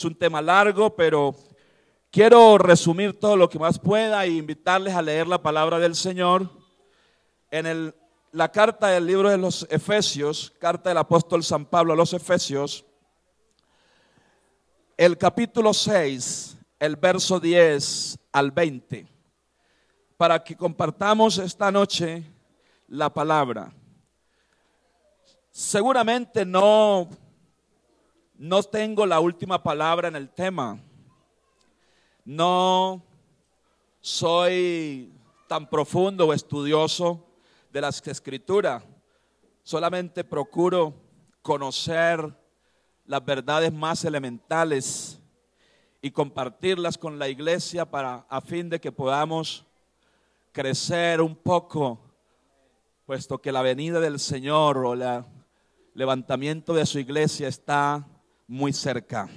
Es un tema largo, pero quiero resumir todo lo que más pueda e invitarles a leer la palabra del Señor en la carta del libro de los Efesios, carta del apóstol San Pablo a los Efesios, el capítulo 6, el verso 10 al 20, para que compartamos esta noche la palabra. Seguramente no tengo la última palabra en el tema. No soy tan profundo o estudioso de las escrituras. Solamente procuro conocer las verdades más elementales y compartirlas con la iglesia a fin de que podamos crecer un poco, puesto que la venida del Señor o el levantamiento de su iglesia está muy cerca.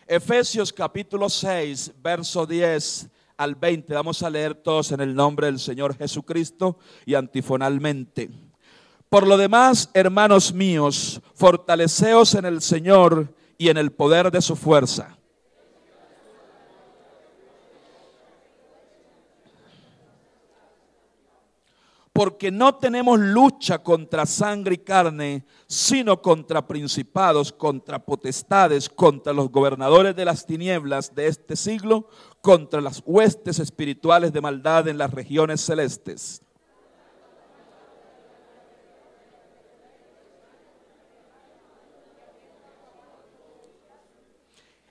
Efesios capítulo 6, verso 10 al 20. Vamos a leer todos en el nombre del Señor Jesucristo y antifonalmente. Por lo demás, hermanos míos, fortaleceos en el Señor y en el poder de su fuerza. Porque no tenemos lucha contra sangre y carne, sino contra principados, contra potestades, contra los gobernadores de las tinieblas de este siglo, contra las huestes espirituales de maldad en las regiones celestes.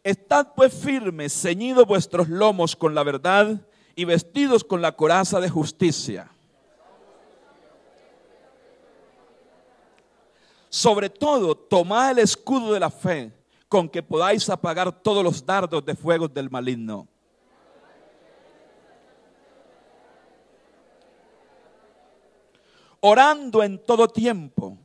Estad pues firmes, ceñidos vuestros lomos con la verdad y vestidos con la coraza de justicia. Sobre todo, tomad el escudo de la fe, con que podáis apagar todos los dardos de fuego del maligno. Orando en todo tiempo,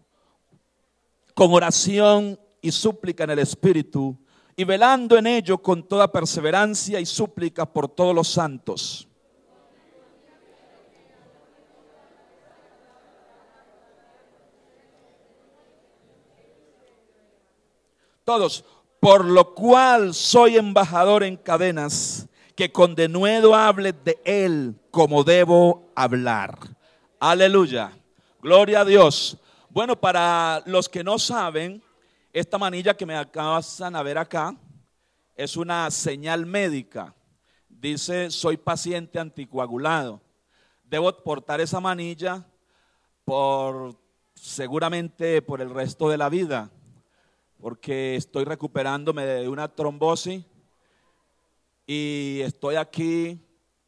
con oración y súplica en el Espíritu, y velando en ello con toda perseverancia y súplica por todos los santos. Todos, por lo cual soy embajador en cadenas, que con denuedo hable de él como debo hablar. Aleluya, gloria a Dios. Bueno, para los que no saben, esta manilla que me acaban de ver acá es una señal médica. Dice, soy paciente anticoagulado. Debo portar esa manilla seguramente por el resto de la vida, porque estoy recuperándome de una trombosis y estoy aquí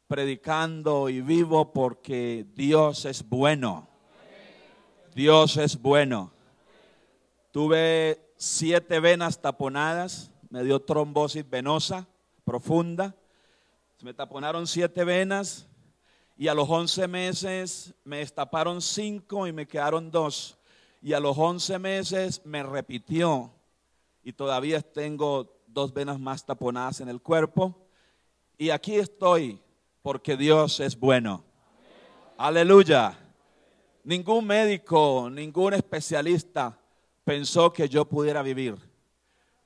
predicando y vivo porque Dios es bueno. Dios es bueno. Tuve 7 venas taponadas, me dio trombosis venosa profunda. Se me taponaron 7 venas y a los 11 meses me destaparon 5 y me quedaron 2. Y a los 11 meses me repitió. Y todavía tengo 2 venas más taponadas en el cuerpo. Y aquí estoy porque Dios es bueno. Aleluya. Ningún médico, ningún especialista pensó que yo pudiera vivir.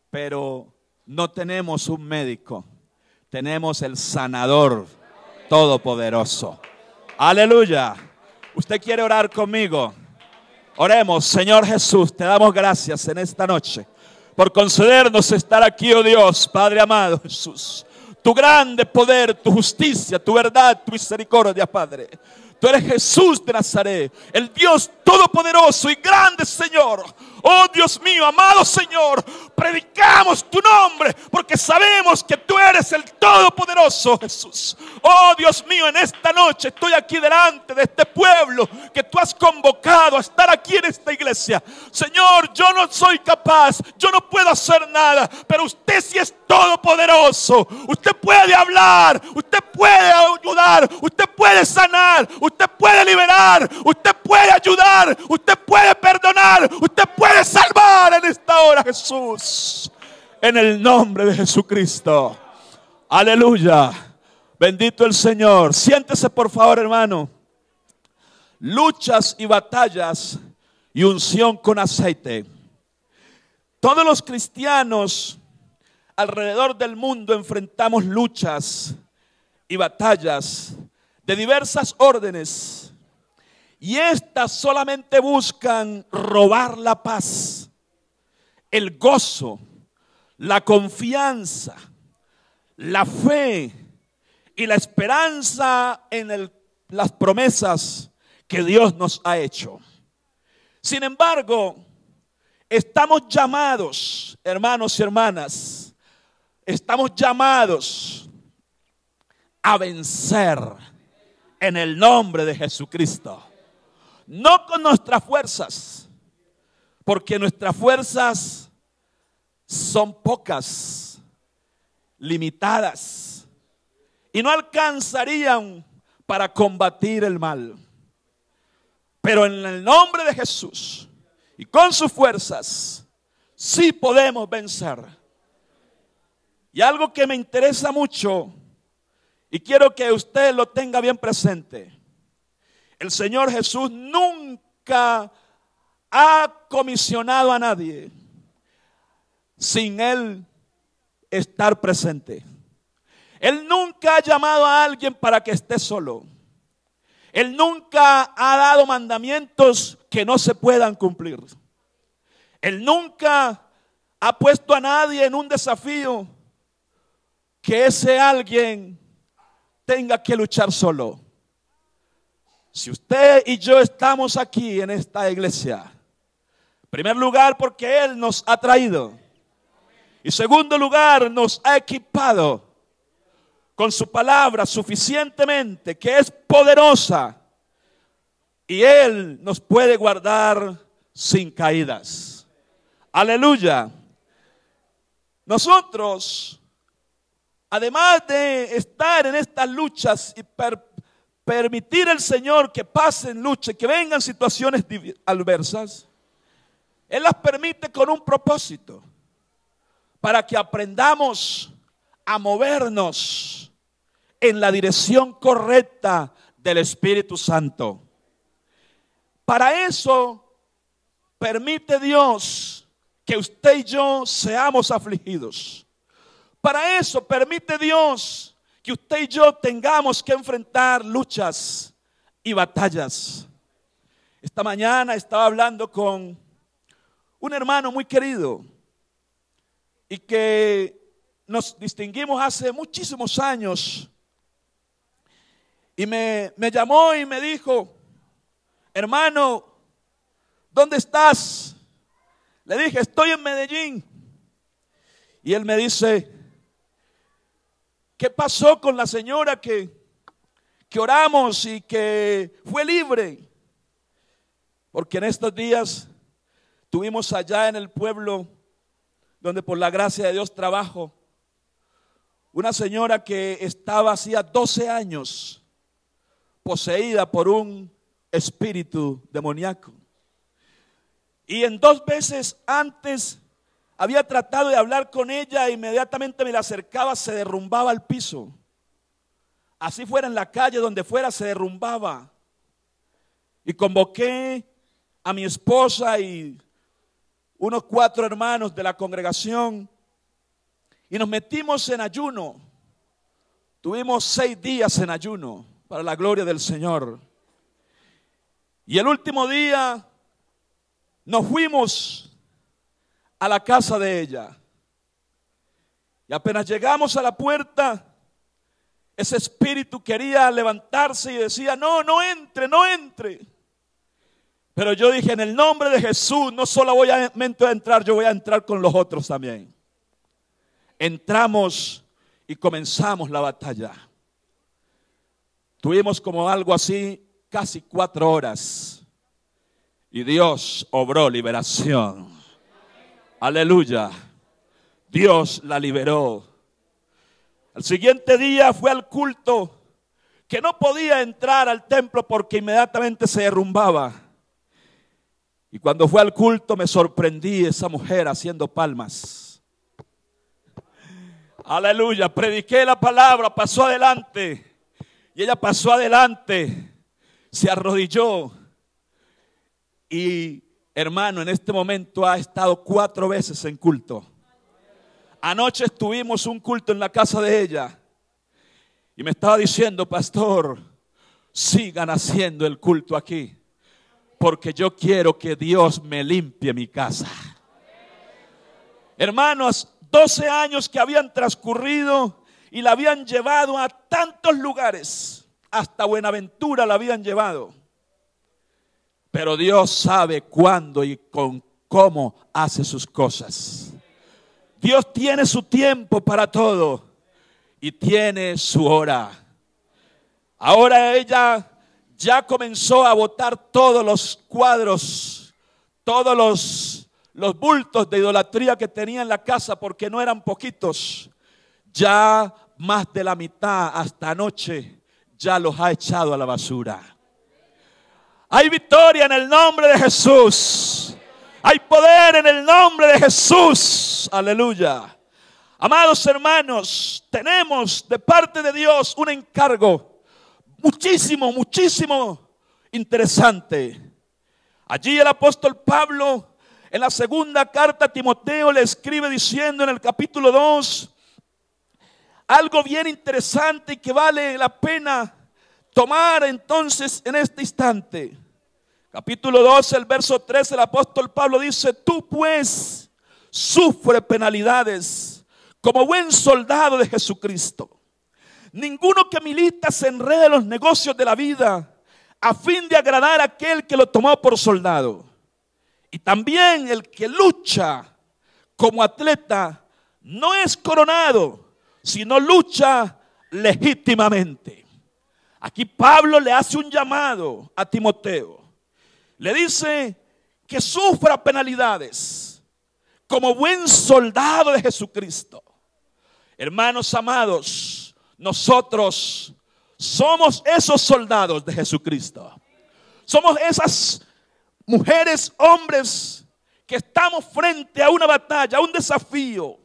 Pero no tenemos un médico. Tenemos el sanador todopoderoso. Aleluya. ¿Usted quiere orar conmigo? Oremos. Señor Jesús, te damos gracias en esta noche por concedernos estar aquí, oh Dios, Padre amado Jesús. Tu grande poder, tu justicia, tu verdad, tu misericordia, Padre. Tú eres Jesús de Nazaret, el Dios todopoderoso y grande, Señor. Oh Dios mío, amado Señor, predicamos tu nombre porque sabemos que tú eres el todopoderoso, Jesús. Oh Dios mío, en esta noche estoy aquí delante de este pueblo que tú has convocado a estar aquí en esta iglesia. Señor, yo no soy capaz, yo no puedo hacer nada, pero usted sí es todopoderoso. Usted puede hablar, usted puede ayudar, usted puede sanar, usted puede liberar, usted puede ayudar, usted puede perdonar, usted puede salvar en esta hora, Jesús, en el nombre de Jesucristo. Aleluya, bendito el Señor. Siéntese por favor, hermano. Luchas y batallas y unción con aceite. Todos los cristianos alrededor del mundo enfrentamos luchas y batallas de diversas órdenes. Y estas solamente buscan robar la paz, el gozo, la confianza, la fe y la esperanza en las promesas que Dios nos ha hecho. Sin embargo, estamos llamados, hermanos y hermanas, estamos llamados a vencer en el nombre de Jesucristo. No con nuestras fuerzas, porque nuestras fuerzas son pocas, limitadas, y no alcanzarían para combatir el mal. Pero en el nombre de Jesús y con sus fuerzas, sí podemos vencer. Y algo que me interesa mucho, y quiero que usted lo tenga bien presente: el Señor Jesús nunca ha comisionado a nadie sin Él estar presente. Él nunca ha llamado a alguien para que esté solo. Él nunca ha dado mandamientos que no se puedan cumplir. Él nunca ha puesto a nadie en un desafío que ese alguien tenga que luchar solo. Si usted y yo estamos aquí en esta iglesia, en primer lugar porque Él nos ha traído, y en segundo lugar nos ha equipado con su palabra suficientemente, que es poderosa, y Él nos puede guardar sin caídas. Aleluya. Nosotros, además de estar en estas luchas y permitir al Señor que pasen luchas, que vengan situaciones adversas, Él las permite con un propósito, para que aprendamos a movernos en la dirección correcta del Espíritu Santo. Para eso permite Dios que usted y yo seamos afligidos. Para eso permite Dios que usted y yo tengamos que enfrentar luchas y batallas. Esta mañana estaba hablando con un hermano muy querido y que nos distinguimos hace muchísimos años. Y me llamó y me dijo: hermano, ¿dónde estás? Le dije: estoy en Medellín. Y él me dice: ¿qué pasó con la señora que oramos y que fue libre? Porque en estos días tuvimos allá en el pueblo donde por la gracia de Dios trabajo, una señora que estaba hacía 12 años poseída por un espíritu demoníaco. Y en 2 veces antes había tratado de hablar con ella, e inmediatamente me la acercaba, se derrumbaba al piso. Así fuera en la calle, donde fuera, se derrumbaba. Y convoqué a mi esposa y unos 4 hermanos de la congregación y nos metimos en ayuno. Tuvimos 6 días en ayuno para la gloria del Señor. Y el último día nos fuimos a la casa de ella. Y apenas llegamos a la puerta, ese espíritu quería levantarse y decía: no, no entre, no entre. Pero yo dije: en el nombre de Jesús, no solo voy a entrar, yo voy a entrar con los otros también. Entramos y comenzamos la batalla. Tuvimos como algo así, casi 4 horas. Y Dios obró liberación. Aleluya. Dios la liberó. Al siguiente día fue al culto, que no podía entrar al templo porque inmediatamente se derrumbaba. Y cuando fue al culto me sorprendí esa mujer haciendo palmas. Aleluya. Prediqué la palabra, pasó adelante. Y ella pasó adelante, se arrodilló. Y hermano, en este momento ha estado 4 veces en culto. Anoche tuvimos un culto en la casa de ella y me estaba diciendo: pastor, sigan haciendo el culto aquí, porque yo quiero que Dios me limpie mi casa. Hermanos, 12 años que habían transcurrido y la habían llevado a tantos lugares, hasta Buenaventura la habían llevado. Pero Dios sabe cuándo y con cómo hace sus cosas. Dios tiene su tiempo para todo y tiene su hora. Ahora ella ya comenzó a botar todos los cuadros, todos los bultos de idolatría que tenía en la casa, porque no eran poquitos. Ya más de la mitad hasta anoche ya los ha echado a la basura. Hay victoria en el nombre de Jesús. Hay poder en el nombre de Jesús. Aleluya. Amados hermanos, tenemos de parte de Dios un encargo muchísimo interesante. Allí el apóstol Pablo, en la segunda carta a Timoteo, le escribe diciendo en el capítulo 2 algo bien interesante y que vale la pena tomar entonces en este instante. Capítulo 12, el verso 13, el apóstol Pablo dice: tú pues sufre penalidades como buen soldado de Jesucristo. Ninguno que milita se enreda en los negocios de la vida a fin de agradar a aquel que lo tomó por soldado. Y también el que lucha como atleta no es coronado, sino lucha legítimamente. Aquí Pablo le hace un llamado a Timoteo. Le dice que sufra penalidades como buen soldado de Jesucristo. Hermanos amados, nosotros somos esos soldados de Jesucristo. Somos esas mujeres, hombres que estamos frente a una batalla, a un desafío.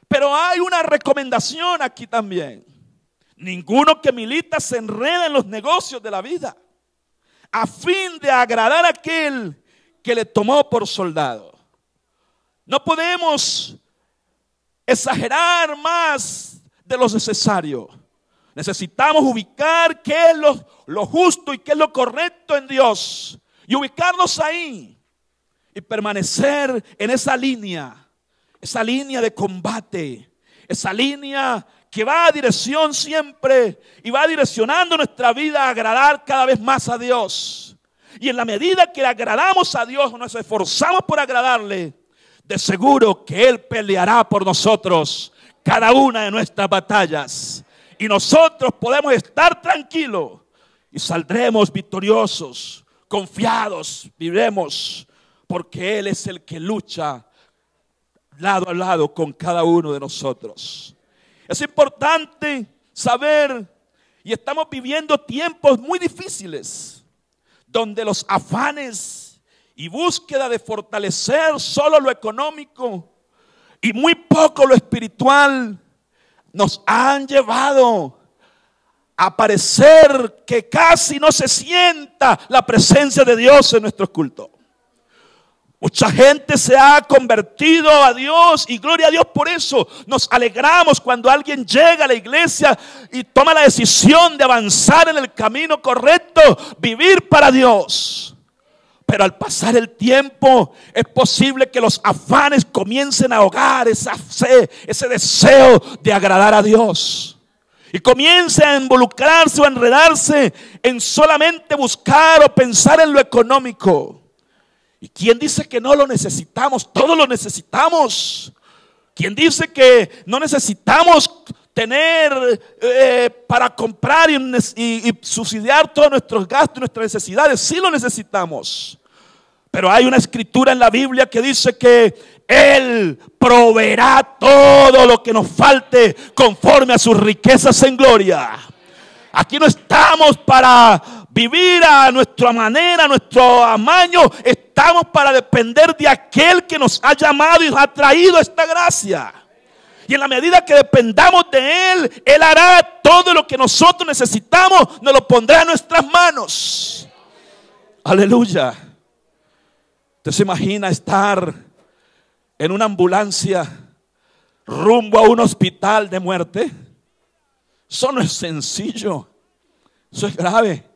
Pero hay una recomendación aquí también. Ninguno que milita se enreda en los negocios de la vida a fin de agradar a aquel que le tomó por soldado. No podemos exagerar más de lo necesario. Necesitamos ubicar qué es lo justo y qué es lo correcto en Dios, y ubicarnos ahí y permanecer en esa línea de combate, esa línea que va a dirección siempre y va direccionando nuestra vida a agradar cada vez más a Dios. Y en la medida que agradamos a Dios, nos esforzamos por agradarle, de seguro que Él peleará por nosotros cada una de nuestras batallas. Y nosotros podemos estar tranquilos y saldremos victoriosos, confiados, viviremos, porque Él es el que lucha lado a lado con cada uno de nosotros. Es importante saber, y estamos viviendo tiempos muy difíciles, donde los afanes y búsqueda de fortalecer solo lo económico y muy poco lo espiritual nos han llevado a parecer que casi no se sienta la presencia de Dios en nuestros cultos. Mucha gente se ha convertido a Dios y gloria a Dios por eso. Nos alegramos cuando alguien llega a la iglesia y toma la decisión de avanzar en el camino correcto, vivir para Dios. Pero al pasar el tiempo es posible que los afanes comiencen a ahogar ese deseo de agradar a Dios. Y comience a involucrarse o a enredarse en solamente buscar o pensar en lo económico. ¿Y quién dice que no lo necesitamos? Todos lo necesitamos. ¿Quién dice que no necesitamos tener para comprar y subsidiar todos nuestros gastos y nuestras necesidades? Sí lo necesitamos. Pero hay una escritura en la Biblia que dice que Él proveerá todo lo que nos falte conforme a sus riquezas en gloria. Aquí no estamos para vivir a nuestra manera, a nuestro amaño. Estamos para depender de aquel que nos ha llamado y nos ha traído esta gracia. Y en la medida que dependamos de Él, Él hará todo lo que nosotros necesitamos, nos lo pondrá en nuestras manos. Aleluya. Usted se imagina estar en una ambulancia rumbo a un hospital de muerte. Eso no es sencillo, eso es grave.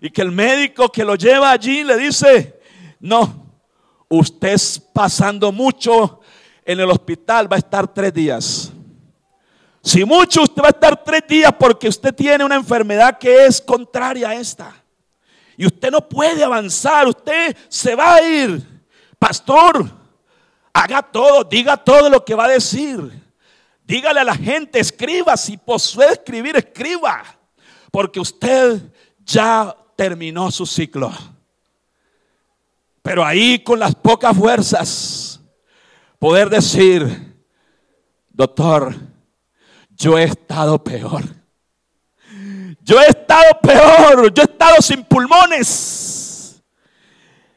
Y que el médico que lo lleva allí le dice: no, usted es pasando mucho en el hospital, va a estar 3 días. Si mucho, usted va a estar 3 días porque usted tiene una enfermedad que es contraria a esta. Y usted no puede avanzar, usted se va a ir. Pastor, haga todo, diga todo lo que va a decir. Dígale a la gente, escriba, si puede escribir, escriba. Porque usted ya terminó su ciclo. Pero ahí con las pocas fuerzas, poder decir: doctor, yo he estado peor. Yo he estado peor, yo he estado sin pulmones.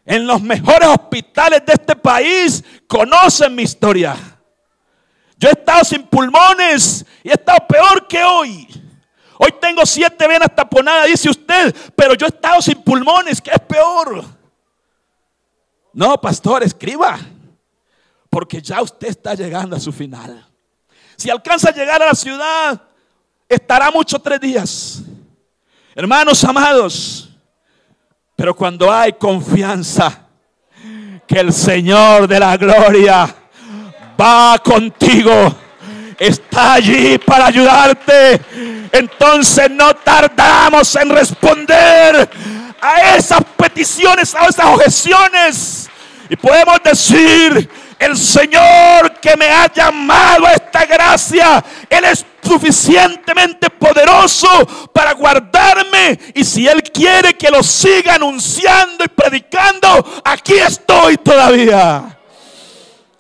En los mejores hospitales de este país conocen mi historia. Yo he estado sin pulmones y he estado peor que hoy. Hoy tengo 7 venas taponadas, dice usted, pero yo he estado sin pulmones, que es peor. No, pastor, escriba, porque ya usted está llegando a su final. Si alcanza a llegar a la ciudad, estará mucho 3 días. Hermanos amados, pero cuando hay confianza que el Señor de la gloria va contigo, está allí para ayudarte, entonces no tardamos en responder a esas peticiones, a esas objeciones, y podemos decir: el Señor que me ha llamado a esta gracia, Él es suficientemente poderoso para guardarme, y si Él quiere que lo siga anunciando y predicando, aquí estoy todavía.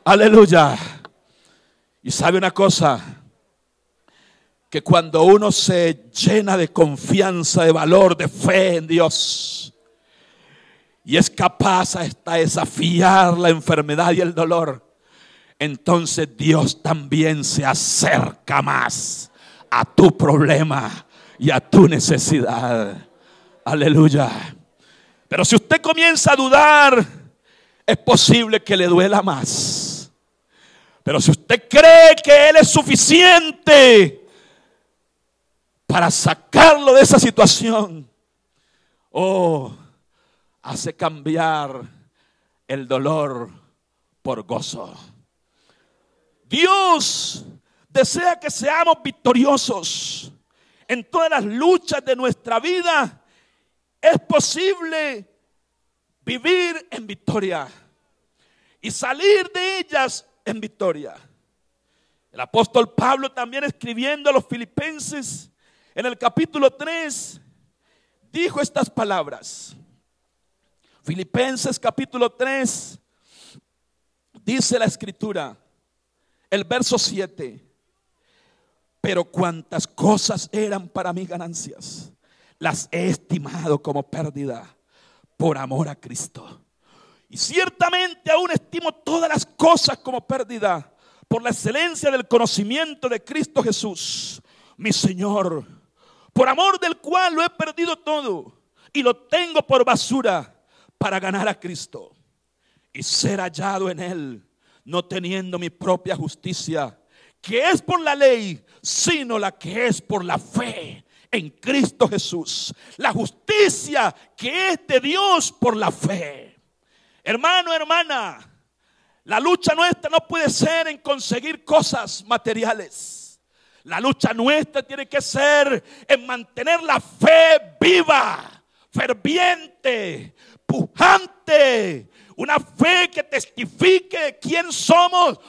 Aleluya. Y sabe una cosa, que cuando uno se llena de confianza, de valor, de fe en Dios, y es capaz hasta desafiar la enfermedad y el dolor, entonces Dios también se acerca más a tu problema y a tu necesidad. Aleluya. Pero si usted comienza a dudar, es posible que le duela más. Pero si usted cree que Él es suficiente para sacarlo de esa situación, hace cambiar el dolor por gozo. Dios desea que seamos victoriosos en todas las luchas de nuestra vida. Es posible vivir en victoria y salir de ellas en victoria. El apóstol Pablo, también escribiendo a los Filipenses en el capítulo 3, dijo estas palabras. Filipenses capítulo 3, dice la escritura, el verso 7: pero cuantas cosas eran para mí ganancias, las he estimado como pérdida por amor a Cristo. Y ciertamente aún estimo todas las cosas como pérdida por la excelencia del conocimiento de Cristo Jesús, mi Señor, por amor del cual lo he perdido todo y lo tengo por basura para ganar a Cristo y ser hallado en Él, no teniendo mi propia justicia, que es por la ley, sino la que es por la fe en Cristo Jesús, la justicia que es de Dios por la fe. Hermano, hermana, la lucha nuestra no puede ser en conseguir cosas materiales. La lucha nuestra tiene que ser en mantener la fe viva, ferviente, pujante. Una fe que testifique quién somos,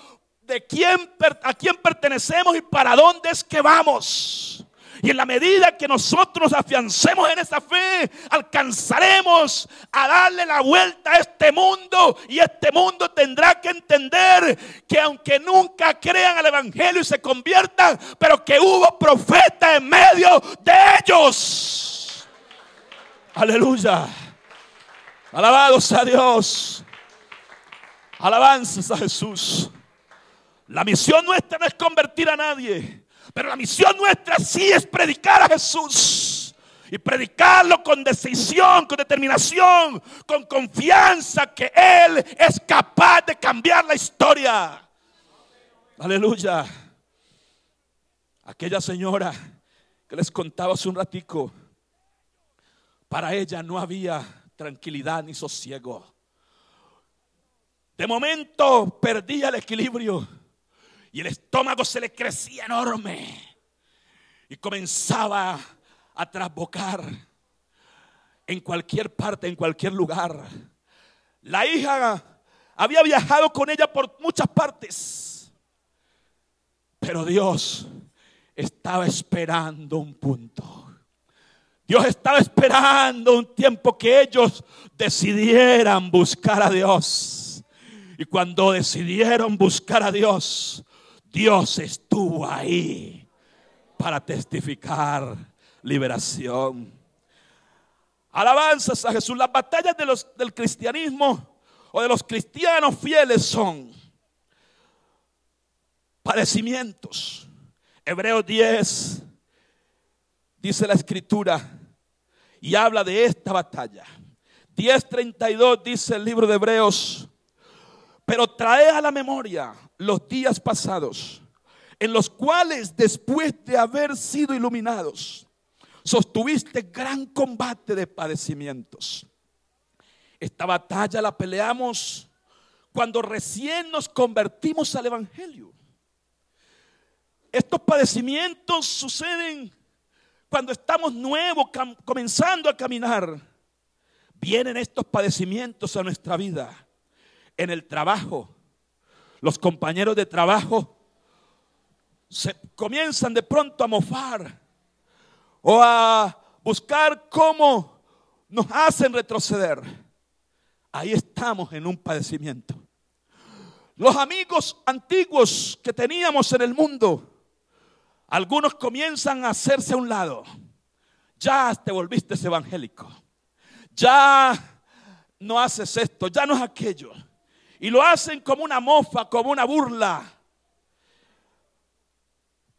a quién pertenecemos y para dónde es que vamos. Y en la medida que nosotros afiancemos en esa fe, alcanzaremos a darle la vuelta a este mundo. Y este mundo tendrá que entender que aunque nunca crean al evangelio y se conviertan, pero que hubo profeta en medio de ellos. Aleluya. Alabados a Dios. Alabanzas a Jesús. La misión nuestra no es convertir a nadie, pero la misión nuestra sí es predicar a Jesús. Y predicarlo con decisión, con determinación, con confianza que Él es capaz de cambiar la historia. Aleluya. Aquella señora que les contaba hace un ratico, para ella no había tranquilidad ni sosiego. De momento perdía el equilibrio y el estómago se le crecía enorme y comenzaba a trasbocar en cualquier parte, en cualquier lugar. La hija había viajado con ella por muchas partes, pero Dios estaba esperando un punto. Dios estaba esperando un tiempo que ellos decidieran buscar a Dios. Y cuando decidieron buscar a Dios, Dios estuvo ahí para testificar liberación. Alabanzas a Jesús. Las batallas del cristianismo o de los cristianos fieles son padecimientos. Hebreos 10 dice la escritura y habla de esta batalla. 10:32 dice el libro de Hebreos: pero trae a la memoria los días pasados, en los cuales después de haber sido iluminados, sostuviste gran combate de padecimientos. Esta batalla la peleamos cuando recién nos convertimos al evangelio. Estos padecimientos suceden cuando estamos nuevos, comenzando a caminar. Vienen estos padecimientos a nuestra vida. En el trabajo, los compañeros de trabajo se comienzan de pronto a mofar o a buscar cómo nos hacen retroceder. Ahí estamos en un padecimiento. Los amigos antiguos que teníamos en el mundo, algunos comienzan a hacerse a un lado. Ya te volviste evangélico. Ya no haces esto, ya no es aquello. Y lo hacen como una mofa, como una burla.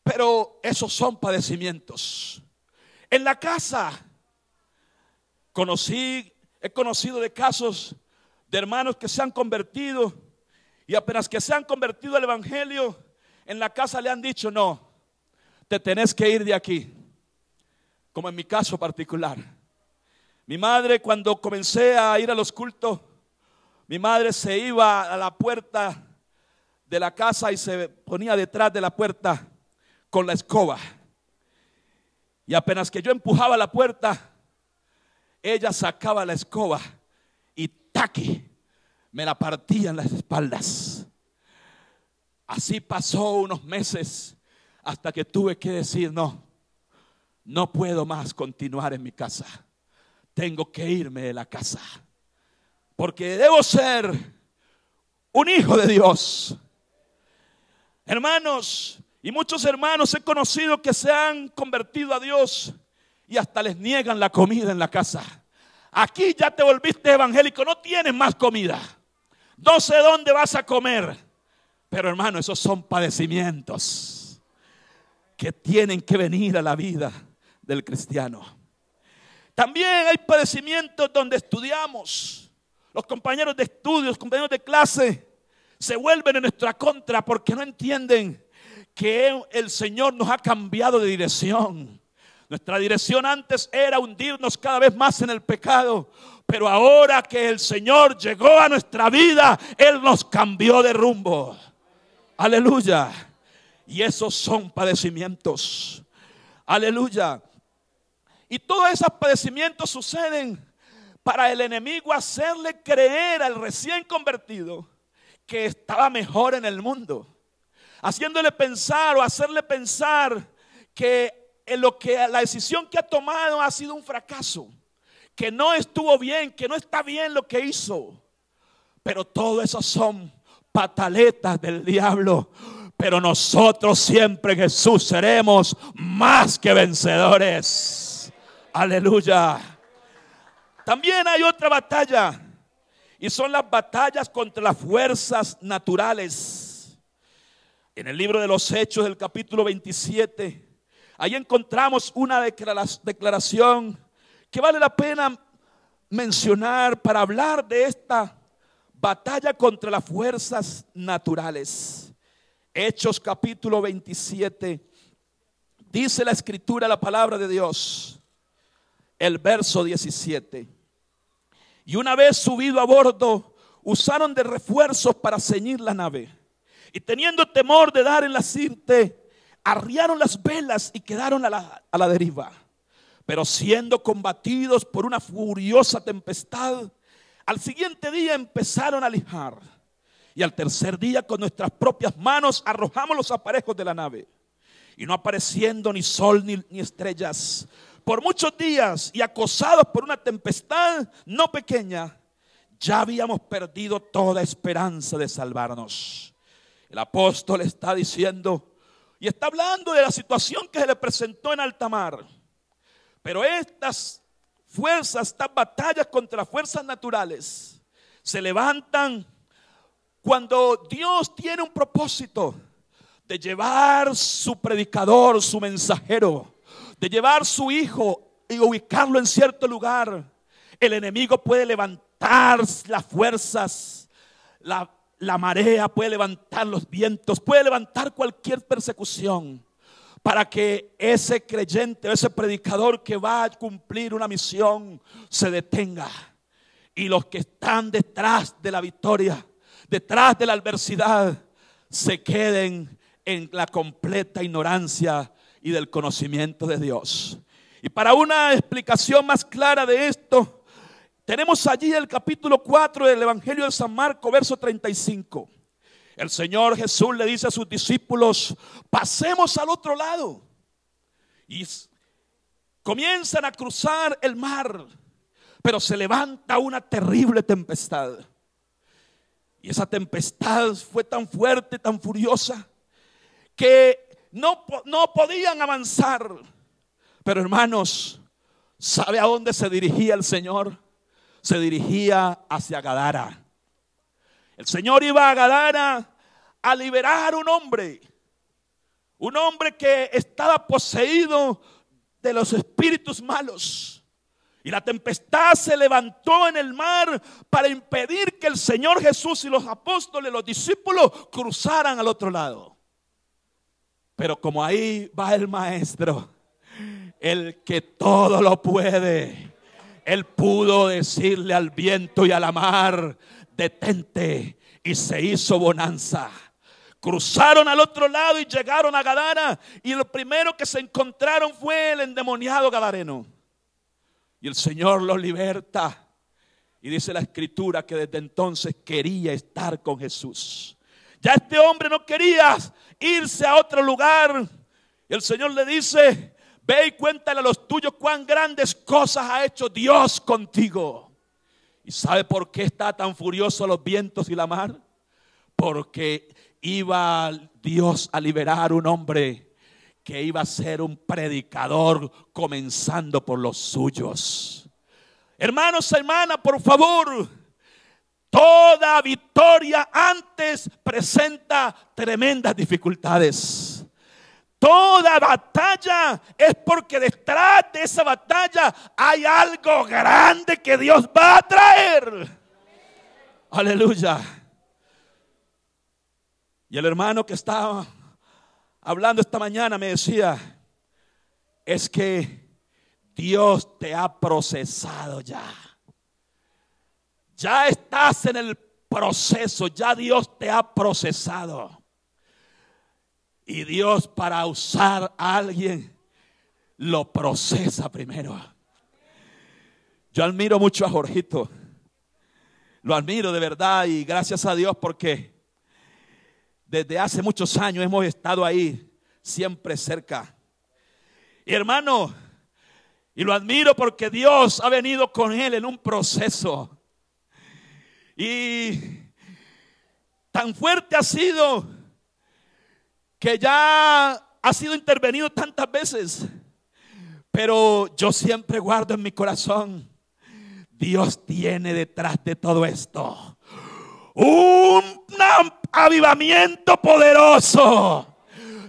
Pero esos son padecimientos. En la casa he conocido de casos de hermanos que se han convertido y apenas que se han convertido al evangelio, en la casa le han dicho: no, te tenés que ir de aquí. Como en mi caso particular. Mi madre, cuando comencé a ir a los cultos, mi madre se iba a la puerta de la casa y se ponía detrás de la puerta con la escoba. Y apenas que yo empujaba la puerta, ella sacaba la escoba y ¡taqui! Me la partía en las espaldas. Así pasó unos meses hasta que tuve que decir: no puedo más continuar en mi casa. Tengo que irme de la casa. Porque debo ser un hijo de Dios. Hermanos, y muchos hermanos he conocido que se han convertido a Dios y hasta les niegan la comida en la casa. Aquí ya te volviste evangélico, no tienes más comida. No sé dónde vas a comer. Pero hermano, esos son padecimientos que tienen que venir a la vida del cristiano. También hay padecimientos donde estudiamos. Los compañeros de estudios, los compañeros de clase se vuelven en nuestra contra porque no entienden que el Señor nos ha cambiado de dirección. Nuestra dirección antes era hundirnos cada vez más en el pecado, pero ahora que el Señor llegó a nuestra vida, Él nos cambió de rumbo. Aleluya. Y esos son padecimientos. Aleluya. Y todos esos padecimientos suceden para el enemigo hacerle creer al recién convertido que estaba mejor en el mundo, haciéndole pensar o hacerle pensar que la decisión que ha tomado ha sido un fracaso, que no estuvo bien, que no está bien lo que hizo. Pero todo eso son pataletas del diablo. Pero nosotros siempre en Jesús seremos más que vencedores. Aleluya. También hay otra batalla, y son las batallas contra las fuerzas naturales. En el libro de los Hechos, del capítulo 27, ahí encontramos una declaración que vale la pena mencionar para hablar de esta batalla contra las fuerzas naturales. Hechos capítulo 27. Dice la escritura, la palabra de Dios, el verso 17. Y una vez subido a bordo, usaron de refuerzos para ceñir la nave. Y teniendo temor de dar en la sirte, arriaron las velas y quedaron a la deriva. Pero siendo combatidos por una furiosa tempestad, al siguiente día empezaron a lijar. Y al tercer día con nuestras propias manos arrojamos los aparejos de la nave. Y no apareciendo ni sol ni estrellas, por muchos días y acosados por una tempestad no pequeña, ya habíamos perdido toda esperanza de salvarnos. El apóstol está diciendo y está hablando de la situación que se le presentó en alta mar. Pero estas fuerzas, estas batallas contra fuerzas naturales se levantan cuando Dios tiene un propósito de llevar su predicador, su mensajero, de llevar su hijo y ubicarlo en cierto lugar. El enemigo puede levantar las fuerzas, la marea, puede levantar los vientos, puede levantar cualquier persecución para que ese creyente, ese predicador que va a cumplir una misión se detenga. Y los que están detrás de la victoria, detrás de la adversidad, se queden en la completa ignorancia y del conocimiento de Dios. Y para una explicación más clara de esto, tenemos allí el capítulo 4 del Evangelio de San Marcos, verso 35. El Señor Jesús le dice a sus discípulos: pasemos al otro lado. Y comienzan a cruzar el mar, pero se levanta una terrible tempestad. Y esa tempestad fue tan fuerte, tan furiosa, que no podían avanzar. Pero hermanos, ¿sabe a dónde se dirigía el Señor? Se dirigía hacia Gadara. El Señor iba a Gadara a liberar un hombre que estaba poseído de los espíritus malos. Y la tempestad se levantó en el mar para impedir que el Señor Jesús y los apóstoles, los discípulos, cruzaran al otro lado. Pero como ahí va el Maestro, el que todo lo puede, Él pudo decirle al viento y a la mar: detente, y se hizo bonanza. Cruzaron al otro lado y llegaron a Gadara, y lo primero que se encontraron fue el endemoniado gadareno. Y el Señor los liberta. Y dice la escritura que desde entonces quería estar con Jesús. Ya este hombre no quería irse a otro lugar. Y el Señor le dice: ve y cuéntale a los tuyos cuán grandes cosas ha hecho Dios contigo. ¿Y sabe por qué está tan furioso los vientos y la mar? Porque iba Dios a liberar un hombre que iba a ser un predicador, comenzando por los suyos. Hermanos, hermanas, por favor, toda victoria antes presenta tremendas dificultades. Toda batalla es porque detrás de esa batalla hay algo grande que Dios va a traer. Aleluya. Y el hermano que estaba hablando esta mañana me decía: es que Dios te ha procesado ya. Ya estás en el proceso, ya Dios te ha procesado. Y Dios, para usar a alguien, lo procesa primero. Yo admiro mucho a Jorgito. Lo admiro de verdad, y gracias a Dios, porque desde hace muchos años hemos estado ahí, siempre cerca. Y hermano, y lo admiro porque Dios ha venido con él en un proceso. Y tan fuerte ha sido que ya ha sido intervenido tantas veces. Pero yo siempre guardo en mi corazón: Dios tiene detrás de todo esto un avivamiento poderoso.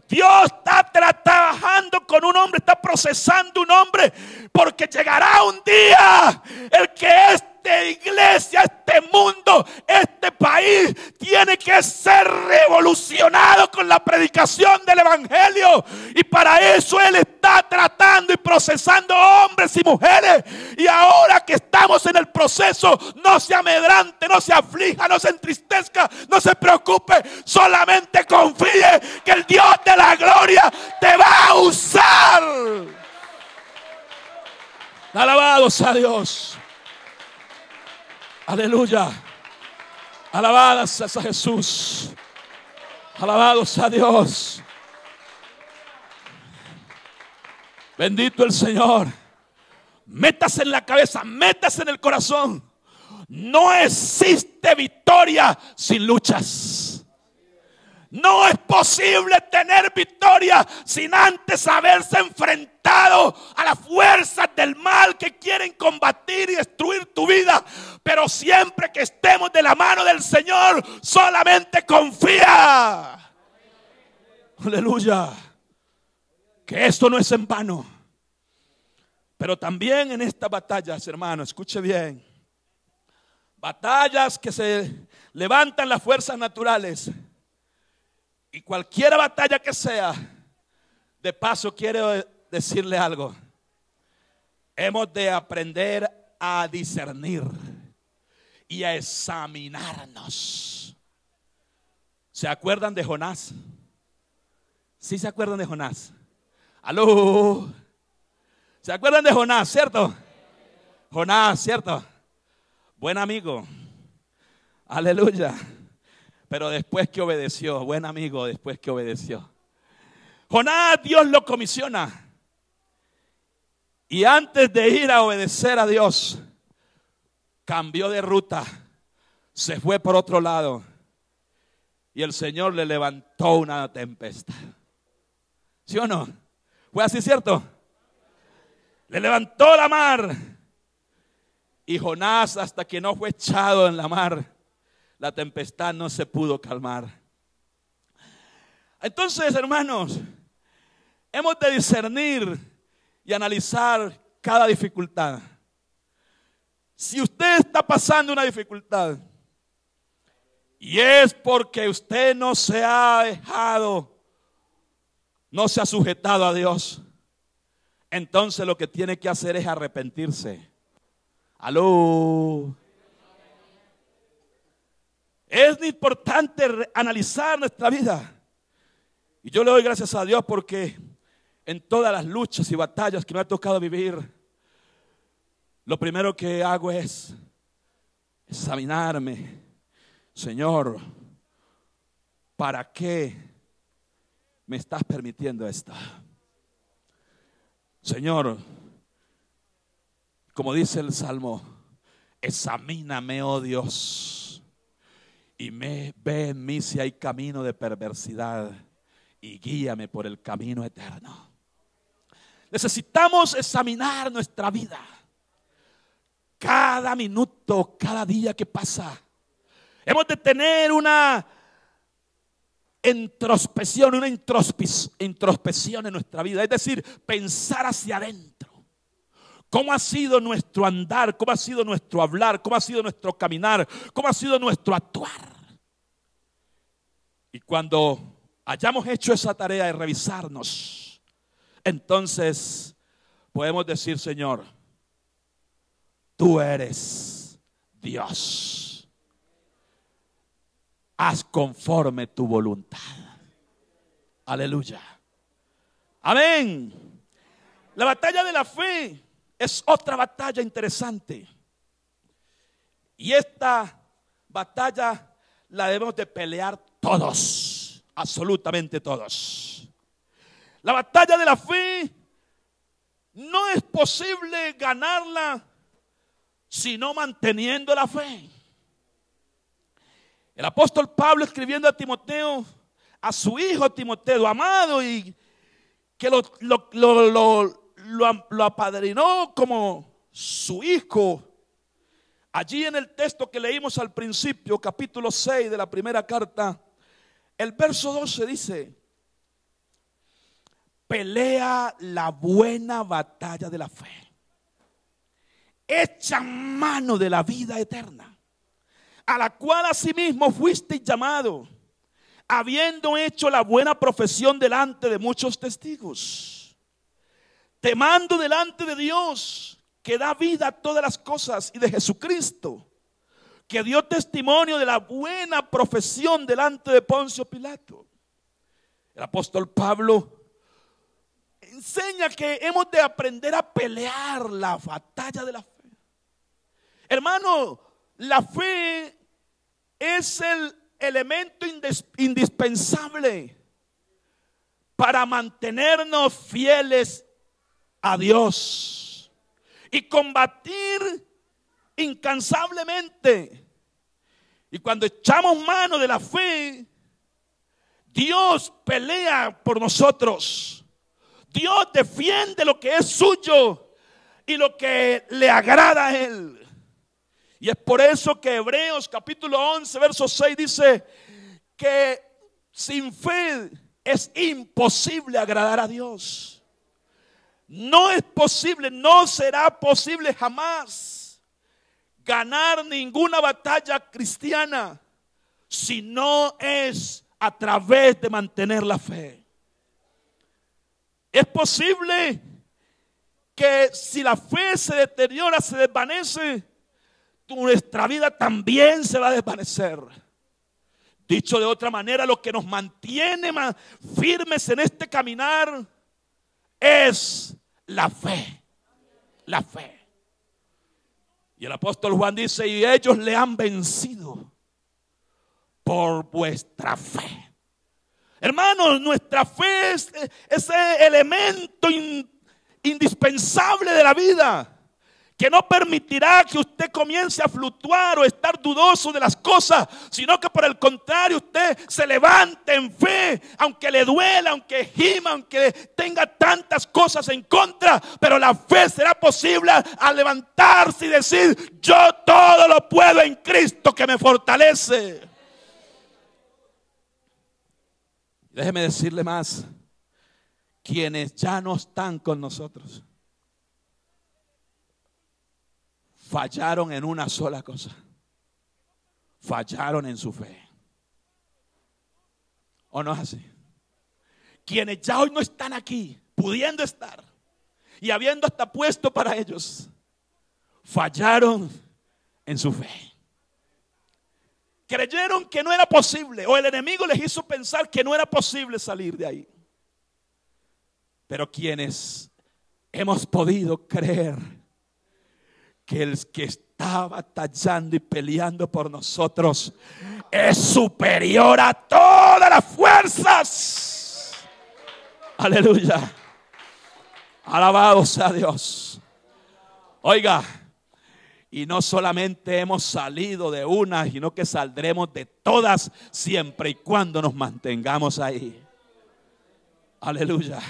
Dios está trabajando con un hombre, está procesando un hombre, porque llegará un día el que esta iglesia, este mundo, este país tiene que ser revolucionado con la predicación del evangelio. Y para eso Él está tratando y procesando hombres y mujeres. Y ahora que estamos en el proceso, no se amedrante, no se aflija, no se entristezca, no se preocupe. Solamente confíe que el Dios de la gloria te va a usar. Alabados a Dios. Aleluya. Alabados a Jesús. Alabados a Dios. Bendito el Señor. Métase en la cabeza, métase en el corazón. No existe victoria sin luchas. No es posible tener victoria sin antes haberse enfrentado a las fuerzas del mal que quieren combatir y destruir tu vida. Pero siempre que estemos de la mano del Señor, solamente confía. Aleluya. Que esto no es en vano. Pero también en estas batallas, hermano, escuche bien. Batallas que se levantan las fuerzas naturales. Y cualquier batalla que sea, de paso quiero decirle algo. Hemos de aprender a discernir y a examinarnos. ¿Se acuerdan de Jonás? ¿Sí se acuerdan de Jonás? ¡Aló! ¿Se acuerdan de Jonás, cierto? Jonás, ¿cierto? Buen amigo. Aleluya. Pero después que obedeció, buen amigo, después que obedeció. Jonás, Dios lo comisiona. Y antes de ir a obedecer a Dios, cambió de ruta, se fue por otro lado. Y el Señor le levantó una tempestad. ¿Sí o no? ¿Fue así, cierto? Le levantó la mar. Y Jonás, hasta que no fue echado en la mar, la tempestad no se pudo calmar. Entonces, hermanos, hemos de discernir y analizar cada dificultad. Si usted está pasando una dificultad y es porque usted no se ha dejado, no se ha sujetado a Dios, entonces lo que tiene que hacer es arrepentirse. Aló. Es importante analizar nuestra vida. Y yo le doy gracias a Dios porque en todas las luchas y batallas que me ha tocado vivir, lo primero que hago es examinarme. Señor, ¿para qué me estás permitiendo esto? Señor, como dice el Salmo, examíname, oh Dios, y ve en mí si hay camino de perversidad y guíame por el camino eterno. Necesitamos examinar nuestra vida. Cada minuto, cada día que pasa, hemos de tener una introspección en nuestra vida. Es decir, pensar hacia adentro. ¿Cómo ha sido nuestro andar? ¿Cómo ha sido nuestro hablar? ¿Cómo ha sido nuestro caminar? ¿Cómo ha sido nuestro actuar? Y cuando hayamos hecho esa tarea de revisarnos, entonces podemos decir: Señor, tú eres Dios. Haz conforme tu voluntad. Aleluya. Amén. La batalla de la fe es otra batalla interesante. Y esta batalla la debemos de pelear todos, absolutamente todos. La batalla de la fe no es posible ganarla sino manteniendo la fe. El apóstol Pablo, escribiendo a Timoteo, a su hijo Timoteo, amado, y que lo apadrinó como su hijo. Allí en el texto que leímos al principio, capítulo 6 de la primera carta, el verso 12 dice: pelea la buena batalla de la fe, echan mano de la vida eterna, a la cual asimismo fuisteis llamado, habiendo hecho la buena profesión delante de muchos testigos. Te mando delante de Dios, que da vida a todas las cosas, y de Jesucristo, que dio testimonio de la buena profesión delante de Poncio Pilato. El apóstol Pablo enseña que hemos de aprender a pelear la batalla de la fe. Hermano, la fe es el elemento indispensable para mantenernos fieles a Dios y combatir incansablemente. Y cuando echamos mano de la fe, Dios pelea por nosotros. Dios defiende lo que es suyo y lo que le agrada a Él. Y es por eso que Hebreos capítulo 11 verso 6 dice que sin fe es imposible agradar a Dios. No es posible, no será posible jamás ganar ninguna batalla cristiana si no es a través de mantener la fe. Es posible que si la fe se deteriora, se desvanece, nuestra vida también se va a desvanecer. Dicho de otra manera, lo que nos mantiene más firmes en este caminar es la fe. La fe. Y el apóstol Juan dice, y ellos le han vencido por vuestra fe. Hermanos, nuestra fe es ese elemento indispensable de la vida, que no permitirá que usted comience a fluctuar o estar dudoso de las cosas, sino que por el contrario usted se levante en fe, aunque le duela, aunque gima, aunque tenga tantas cosas en contra, pero la fe será posible al levantarse y decir, yo todo lo puedo en Cristo que me fortalece. Déjeme decirle más, quienes ya no están con nosotros fallaron en una sola cosa: fallaron en su fe. ¿O no es así? Quienes ya hoy no están aquí, pudiendo estar y habiendo hasta puesto para ellos, fallaron en su fe. Creyeron que no era posible, o el enemigo les hizo pensar que no era posible salir de ahí. Pero quienes hemos podido creer que el que está batallando y peleando por nosotros es superior a todas las fuerzas. Aleluya. Alabado sea Dios. Oiga, y no solamente hemos salido de una, sino que saldremos de todas siempre y cuando nos mantengamos ahí. Aleluya.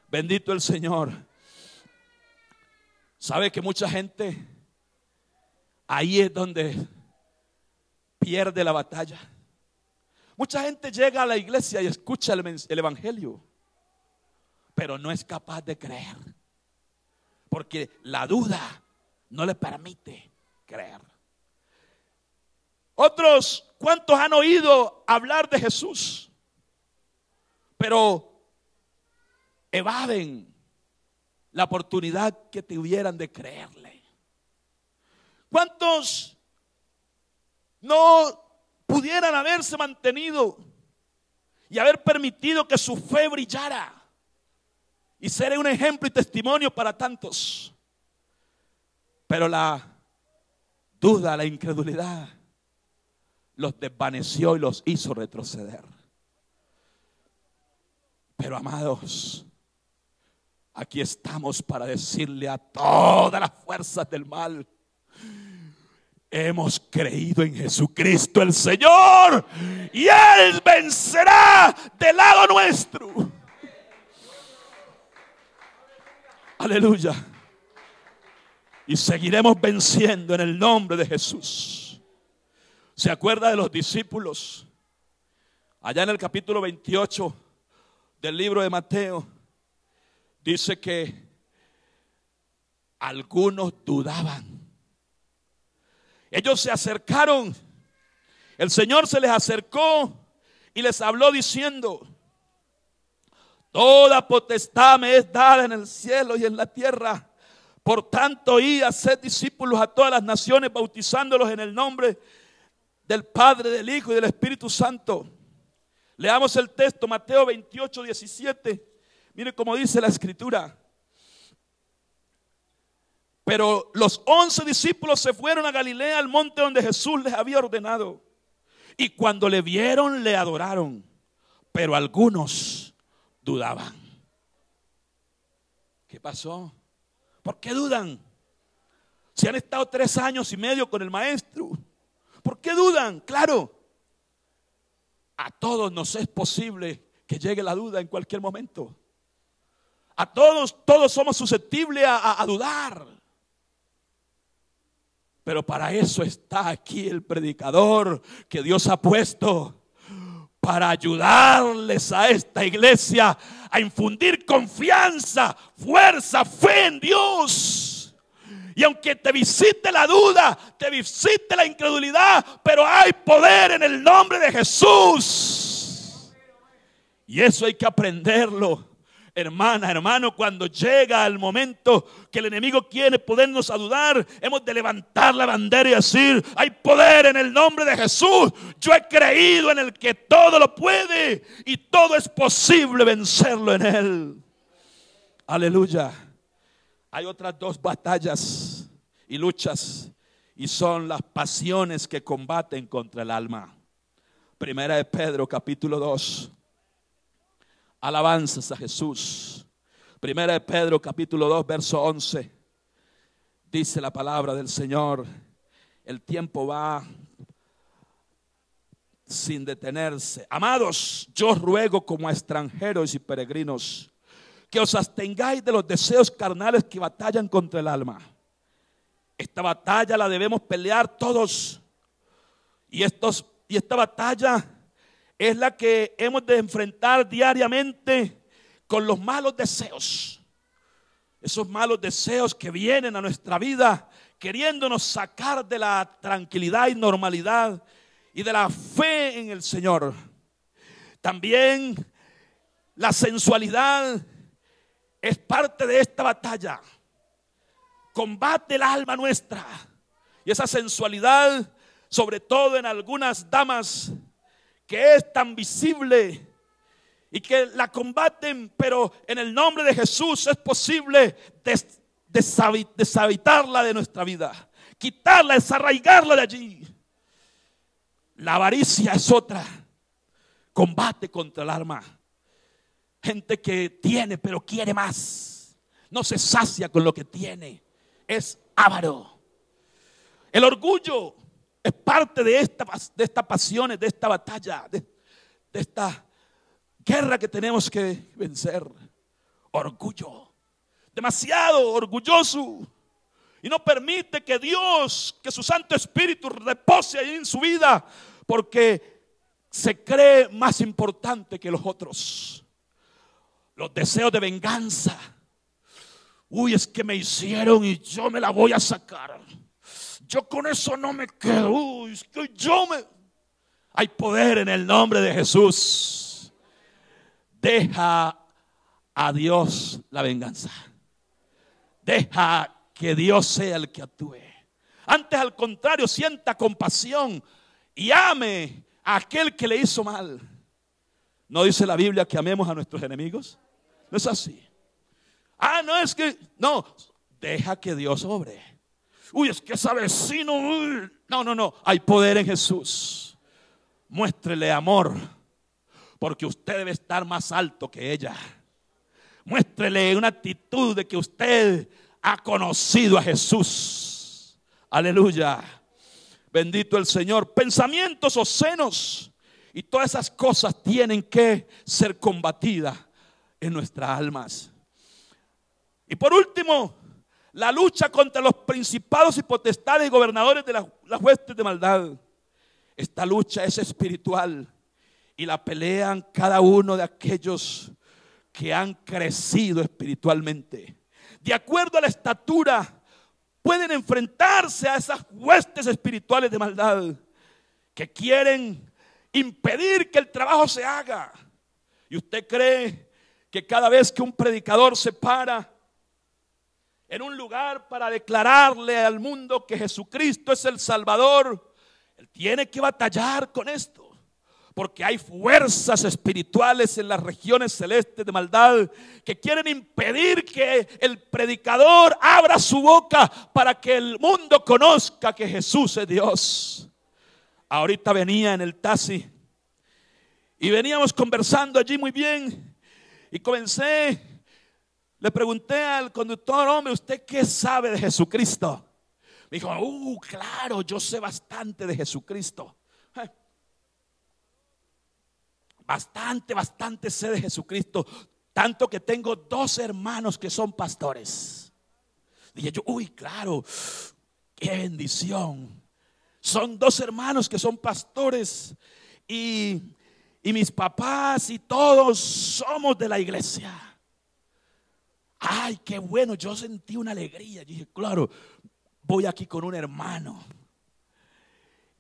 Bendito el Señor. ¿Sabe que mucha gente ahí es donde pierde la batalla? Mucha gente llega a la iglesia y escucha el evangelio, pero no es capaz de creer, porque la duda no le permite creer. Otros, ¿cuántos han oído hablar de Jesús? Pero evaden la oportunidad que tuvieran de creerle. ¿Cuántos no pudieran haberse mantenido y haber permitido que su fe brillara y ser un ejemplo y testimonio para tantos? Pero la duda, la incredulidad los desvaneció y los hizo retroceder. Pero amados, aquí estamos para decirle a todas las fuerzas del mal: hemos creído en Jesucristo el Señor y Él vencerá del lado nuestro. Aleluya. Y seguiremos venciendo en el nombre de Jesús. ¿Se acuerda de los discípulos? Allá en el capítulo 28 del libro de Mateo, dice que algunos dudaban. Ellos se acercaron, el Señor se les acercó y les habló diciendo: toda potestad me es dada en el cielo y en la tierra. Por tanto, id, haced discípulos a todas las naciones, bautizándolos en el nombre del Padre, del Hijo y del Espíritu Santo. Leamos el texto, Mateo 28, 17. Mire cómo dice la Escritura. Pero los 11 discípulos se fueron a Galilea, al monte donde Jesús les había ordenado. Y cuando le vieron, le adoraron. Pero algunos dudaban. ¿Qué pasó? ¿Por qué dudan? Si han estado 3 años y medio con el maestro. ¿Por qué dudan? Claro, a todos nos es posible que llegue la duda en cualquier momento. A todos somos susceptibles a dudar. Pero para eso está aquí el predicador que Dios ha puesto, para ayudarles a esta iglesia a infundir confianza, fuerza, fe en Dios. Y aunque te visite la duda, te visite la incredulidad, pero hay poder en el nombre de Jesús. Y eso hay que aprenderlo. Hermana, hermano, cuando llega el momento que el enemigo quiere podernos a dudar, hemos de levantar la bandera y decir: hay poder en el nombre de Jesús. Yo he creído en el que todo lo puede y todo es posible vencerlo en Él. Aleluya. Hay otras 2 batallas y luchas, y son las pasiones que combaten contra el alma. Primera de Pedro, capítulo 2. Alabanzas a Jesús. Primera de Pedro, capítulo 2, verso 11. Dice la palabra del Señor: el tiempo va sin detenerse. Amados, yo os ruego como a extranjeros y peregrinos que os abstengáis de los deseos carnales que batallan contra el alma. Esta batalla la debemos pelear todos. Y esta batalla es la que hemos de enfrentar diariamente con los malos deseos. Esos malos deseos que vienen a nuestra vida queriéndonos sacar de la tranquilidad y normalidad y de la fe en el Señor. También la sensualidad es parte de esta batalla. Combate el alma nuestra. Y esa sensualidad, sobre todo en algunas damas, que es tan visible y que la combaten, pero en el nombre de Jesús es posible deshabitarla de nuestra vida, quitarla, desarraigarla de allí. La avaricia es otra, combate contra el alma. Gente que tiene pero quiere más, no se sacia con lo que tiene, es avaro. El orgullo es parte de estas pasiones, de esta batalla, de esta guerra que tenemos que vencer. Orgullo, demasiado orgulloso, y no permite que Dios, que su Santo Espíritu repose ahí en su vida, porque se cree más importante que los otros. Los deseos de venganza. Uy, es que me hicieron y yo me la voy a sacar. Yo con eso no me quedo. Uy, es que Hay poder en el nombre de Jesús. Deja a Dios la venganza. Deja que Dios sea el que actúe. Antes, al contrario, sienta compasión y ame a aquel que le hizo mal. ¿No dice la Biblia que amemos a nuestros enemigos? No es así. No, deja que Dios obre. Uy, es que ese vecino. No. Hay poder en Jesús. Muéstrele amor, porque usted debe estar más alto que ella. Muéstrele una actitud de que usted ha conocido a Jesús. Aleluya. Bendito el Señor. Pensamientos obscenos y todas esas cosas tienen que ser combatidas en nuestras almas. Y por último, la lucha contra los principados y potestades y gobernadores de las huestes de maldad. Esta lucha es espiritual y la pelean cada uno de aquellos que han crecido espiritualmente. de acuerdo a la estatura, pueden enfrentarse a esas huestes espirituales de maldad que quieren impedir que el trabajo se haga. ¿Y usted cree que cada vez que un predicador se para en un lugar para declararle al mundo que Jesucristo es el Salvador, él tiene que batallar con esto? Porque hay fuerzas espirituales en las regiones celestes de maldad que quieren impedir que el predicador abra su boca para que el mundo conozca que Jesús es Dios. Ahorita venía en el taxi y veníamos conversando allí muy bien y le pregunté al conductor: hombre, ¿usted qué sabe de Jesucristo? Me dijo: claro, yo sé bastante de Jesucristo. Bastante sé de Jesucristo. Tanto que tengo 2 hermanos que son pastores. Dije yo: claro, qué bendición. Son 2 hermanos que son pastores. Y mis papás y todos somos de la iglesia. Ay, qué bueno. Yo sentí una alegría. Yo dije: claro, voy aquí con un hermano.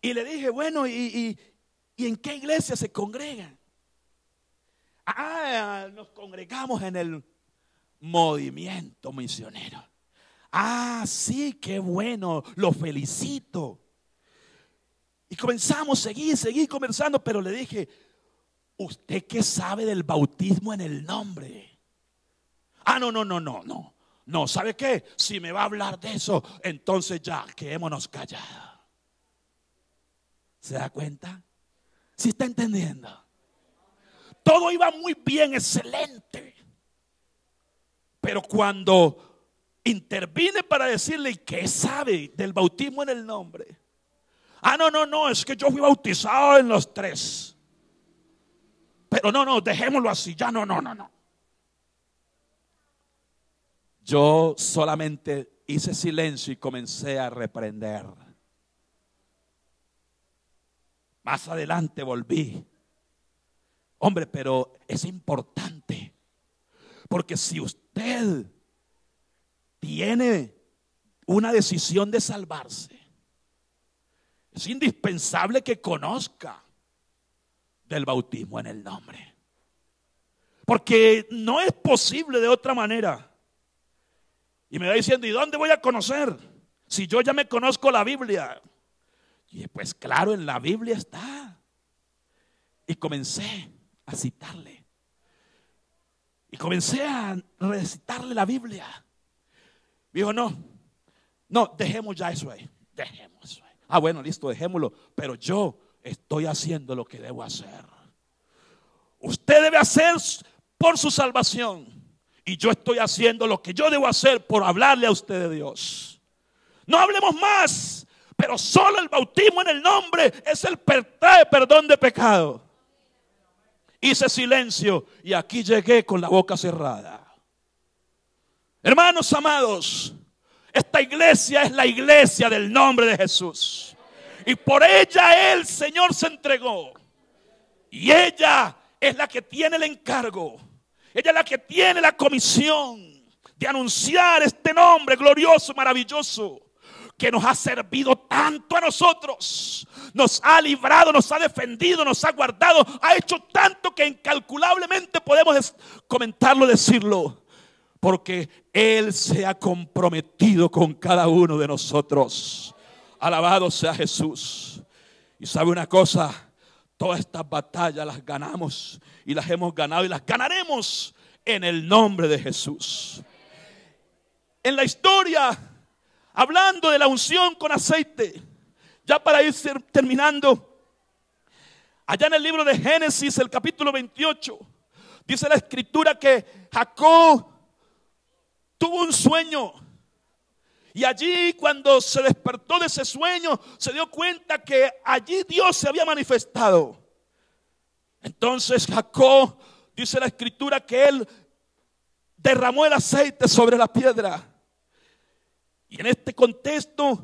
Y le dije: bueno, ¿y en qué iglesia se congregan? Nos congregamos en el movimiento misionero. Sí, qué bueno, lo felicito. Y comenzamos, seguí conversando, pero le dije: ¿usted qué sabe del bautismo en el nombre? No, ¿sabe qué? Si me va a hablar de eso, entonces ya, quedémonos callados. ¿Se da cuenta? ¿Sí está entendiendo? Todo iba muy bien, excelente. Pero cuando intervine para decirle: ¿qué sabe del bautismo en el nombre? No, es que yo fui bautizado en los 3. Pero no, dejémoslo así, ya no. Yo solamente hice silencio y comencé a reprender. Más adelante volví: hombre, pero es importante, porque si usted tiene una decisión de salvarse, es indispensable que conozca del bautismo en el nombre, porque no es posible de otra manera. Y me va diciendo: ¿y dónde voy a conocer? Si yo ya me conozco la Biblia. Y pues claro, en la Biblia está. Y comencé a citarle. Y comencé a recitarle la Biblia. Dijo: no, dejemos ya eso ahí. Dejemos eso ahí. Bueno, listo, dejémoslo. Pero yo estoy haciendo lo que debo hacer. Usted debe hacer por su salvación. Y yo estoy haciendo lo que yo debo hacer por hablarle a usted de Dios. No hablemos más, pero solo el bautismo en el nombre es el perdón de pecado. Hice silencio y aquí llegué con la boca cerrada. Hermanos amados, esta iglesia es la iglesia del nombre de Jesús. Y por ella el Señor se entregó. Y ella es la que tiene el encargo. Ella es la que tiene la comisión de anunciar este nombre glorioso, maravilloso, que nos ha servido tanto a nosotros. Nos ha librado, nos ha defendido, nos ha guardado. Ha hecho tanto que incalculablemente podemos comentarlo, decirlo. Porque Él se ha comprometido con cada uno de nosotros. Alabado sea Jesús. Y sabe una cosa: todas estas batallas las ganamos y las hemos ganado y las ganaremos en el nombre de Jesús. En la historia, hablando de la unción con aceite, ya para ir terminando, allá en el libro de Génesis, el capítulo 28, dice la escritura que Jacob tuvo un sueño. Y allí, cuando se despertó de ese sueño, se dio cuenta que allí Dios se había manifestado. Entonces Jacob, dice la escritura, que él derramó el aceite sobre la piedra. Y en este contexto,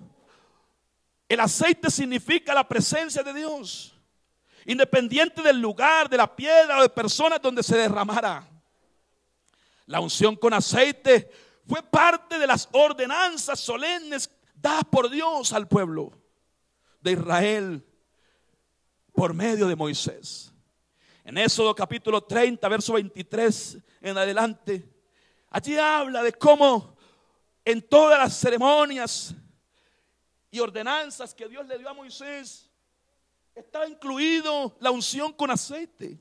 el aceite significa la presencia de Dios, independiente del lugar, de la piedra o de personas donde se derramara. La unción con aceite Fue parte de las ordenanzas solemnes dadas por Dios al pueblo de Israel por medio de Moisés. En Éxodo capítulo 30, verso 23 en adelante, allí habla de cómo en todas las ceremonias y ordenanzas que Dios le dio a Moisés estaba incluido la unción con aceite.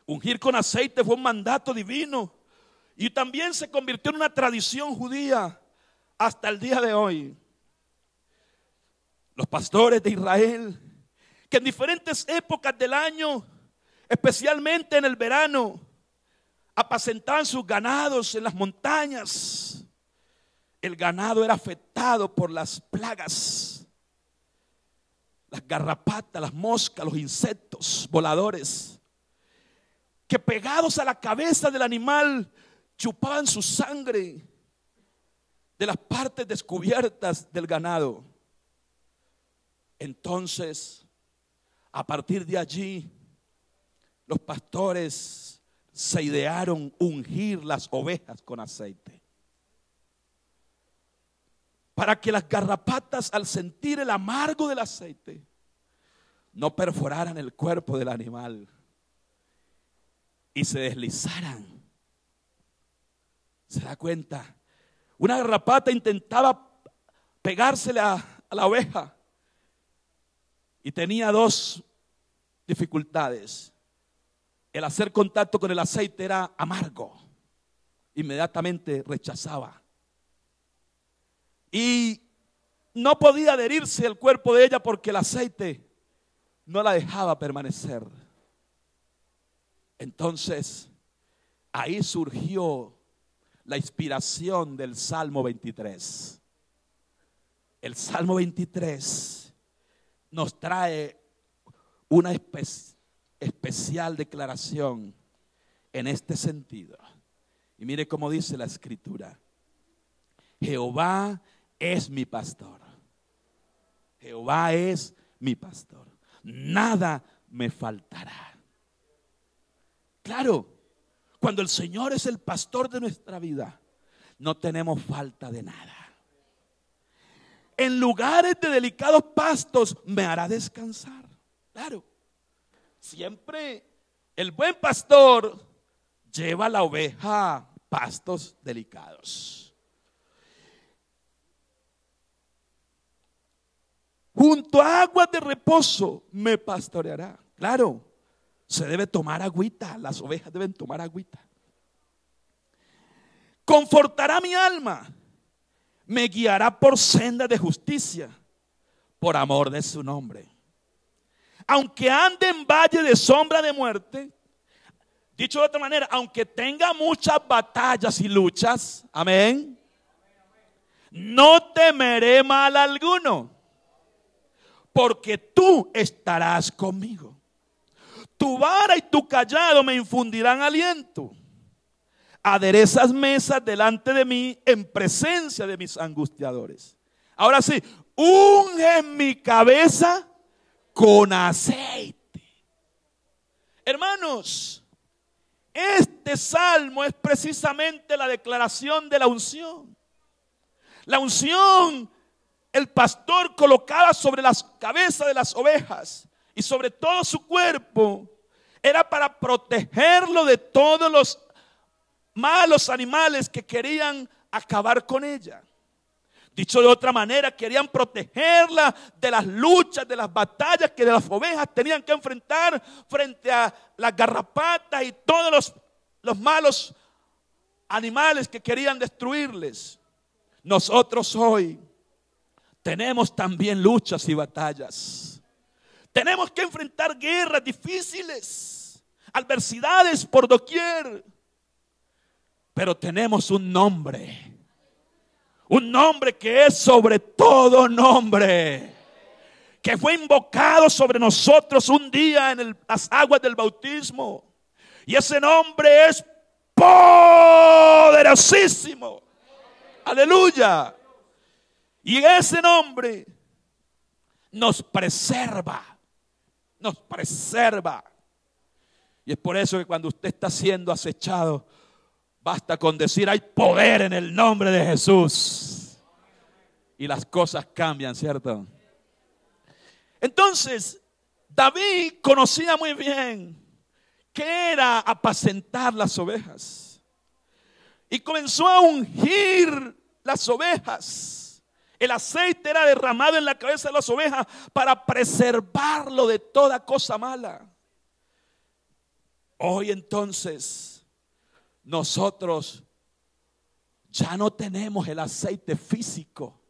Ungir con aceite fue un mandato divino y también se convirtió en una tradición judía hasta el día de hoy. Los pastores de Israel, que en diferentes épocas del año, especialmente en el verano, apacentaban sus ganados en las montañas. El ganado era afectado por las plagas, las garrapatas, las moscas, los insectos voladores, que pegados a la cabeza del animal chupaban su sangre de las partes descubiertas del ganado. Entonces, a partir de allí, los pastores se idearon ungir las ovejas con aceite, para que las garrapatas, al sentir el amargo del aceite, no perforaran el cuerpo del animal y se deslizaran. ¿Se da cuenta? Una garrapata intentaba pegársele a la oveja y tenía dos dificultades. El hacer contacto con el aceite era amargo, inmediatamente rechazaba. Y no podía adherirse al cuerpo de ella porque el aceite no la dejaba permanecer. Entonces, ahí surgió la inspiración del Salmo 23. El Salmo 23 nos trae una especial declaración en este sentido. Y mire cómo dice la escritura: Jehová es mi pastor. Jehová es mi pastor. Nada me faltará. Claro, cuando el Señor es el pastor de nuestra vida, no tenemos falta de nada. En lugares de delicados pastos me hará descansar. Claro, siempre el buen pastor lleva a la oveja a pastos delicados. Junto a aguas de reposo me pastoreará. Claro, se debe tomar agüita, las ovejas deben tomar agüita. Confortará mi alma, me guiará por senda de justicia, por amor de su nombre. Aunque ande en valle de sombra de muerte, dicho de otra manera, aunque tenga muchas batallas y luchas, amén, no temeré mal alguno, porque tú estarás conmigo. Tu vara y tu cayado me infundirán aliento. Aderezas mesas delante de mí en presencia de mis angustiadores. Ahora sí, unge mi cabeza con aceite. Hermanos, este salmo es precisamente la declaración de la unción. La unción, el pastor colocaba sobre las cabezas de las ovejas y sobre todo su cuerpo, era para protegerlo de todos los malos animales que querían acabar con ella. Dicho de otra manera, querían protegerla de las luchas, de las batallas que las ovejas tenían que enfrentar frente a las garrapatas y todos los malos animales que querían destruirles. Nosotros hoy tenemos también luchas y batallas. Tenemos que enfrentar guerras difíciles, adversidades por doquier. Pero tenemos un nombre que es sobre todo nombre, que fue invocado sobre nosotros un día en las aguas del bautismo. Y ese nombre es poderosísimo. Aleluya. Y ese nombre nos preserva. Nos preserva. Y es por eso que cuando usted está siendo acechado, Basta con decir: hay poder en el nombre de Jesús. Y las cosas cambian, ¿cierto? Entonces, David conocía muy bien qué era apacentar las ovejas. Y comenzó a ungir las ovejas. El aceite era derramado en la cabeza de las ovejas para preservarlo de toda cosa mala. Hoy entonces, nosotros ya no tenemos el aceite físico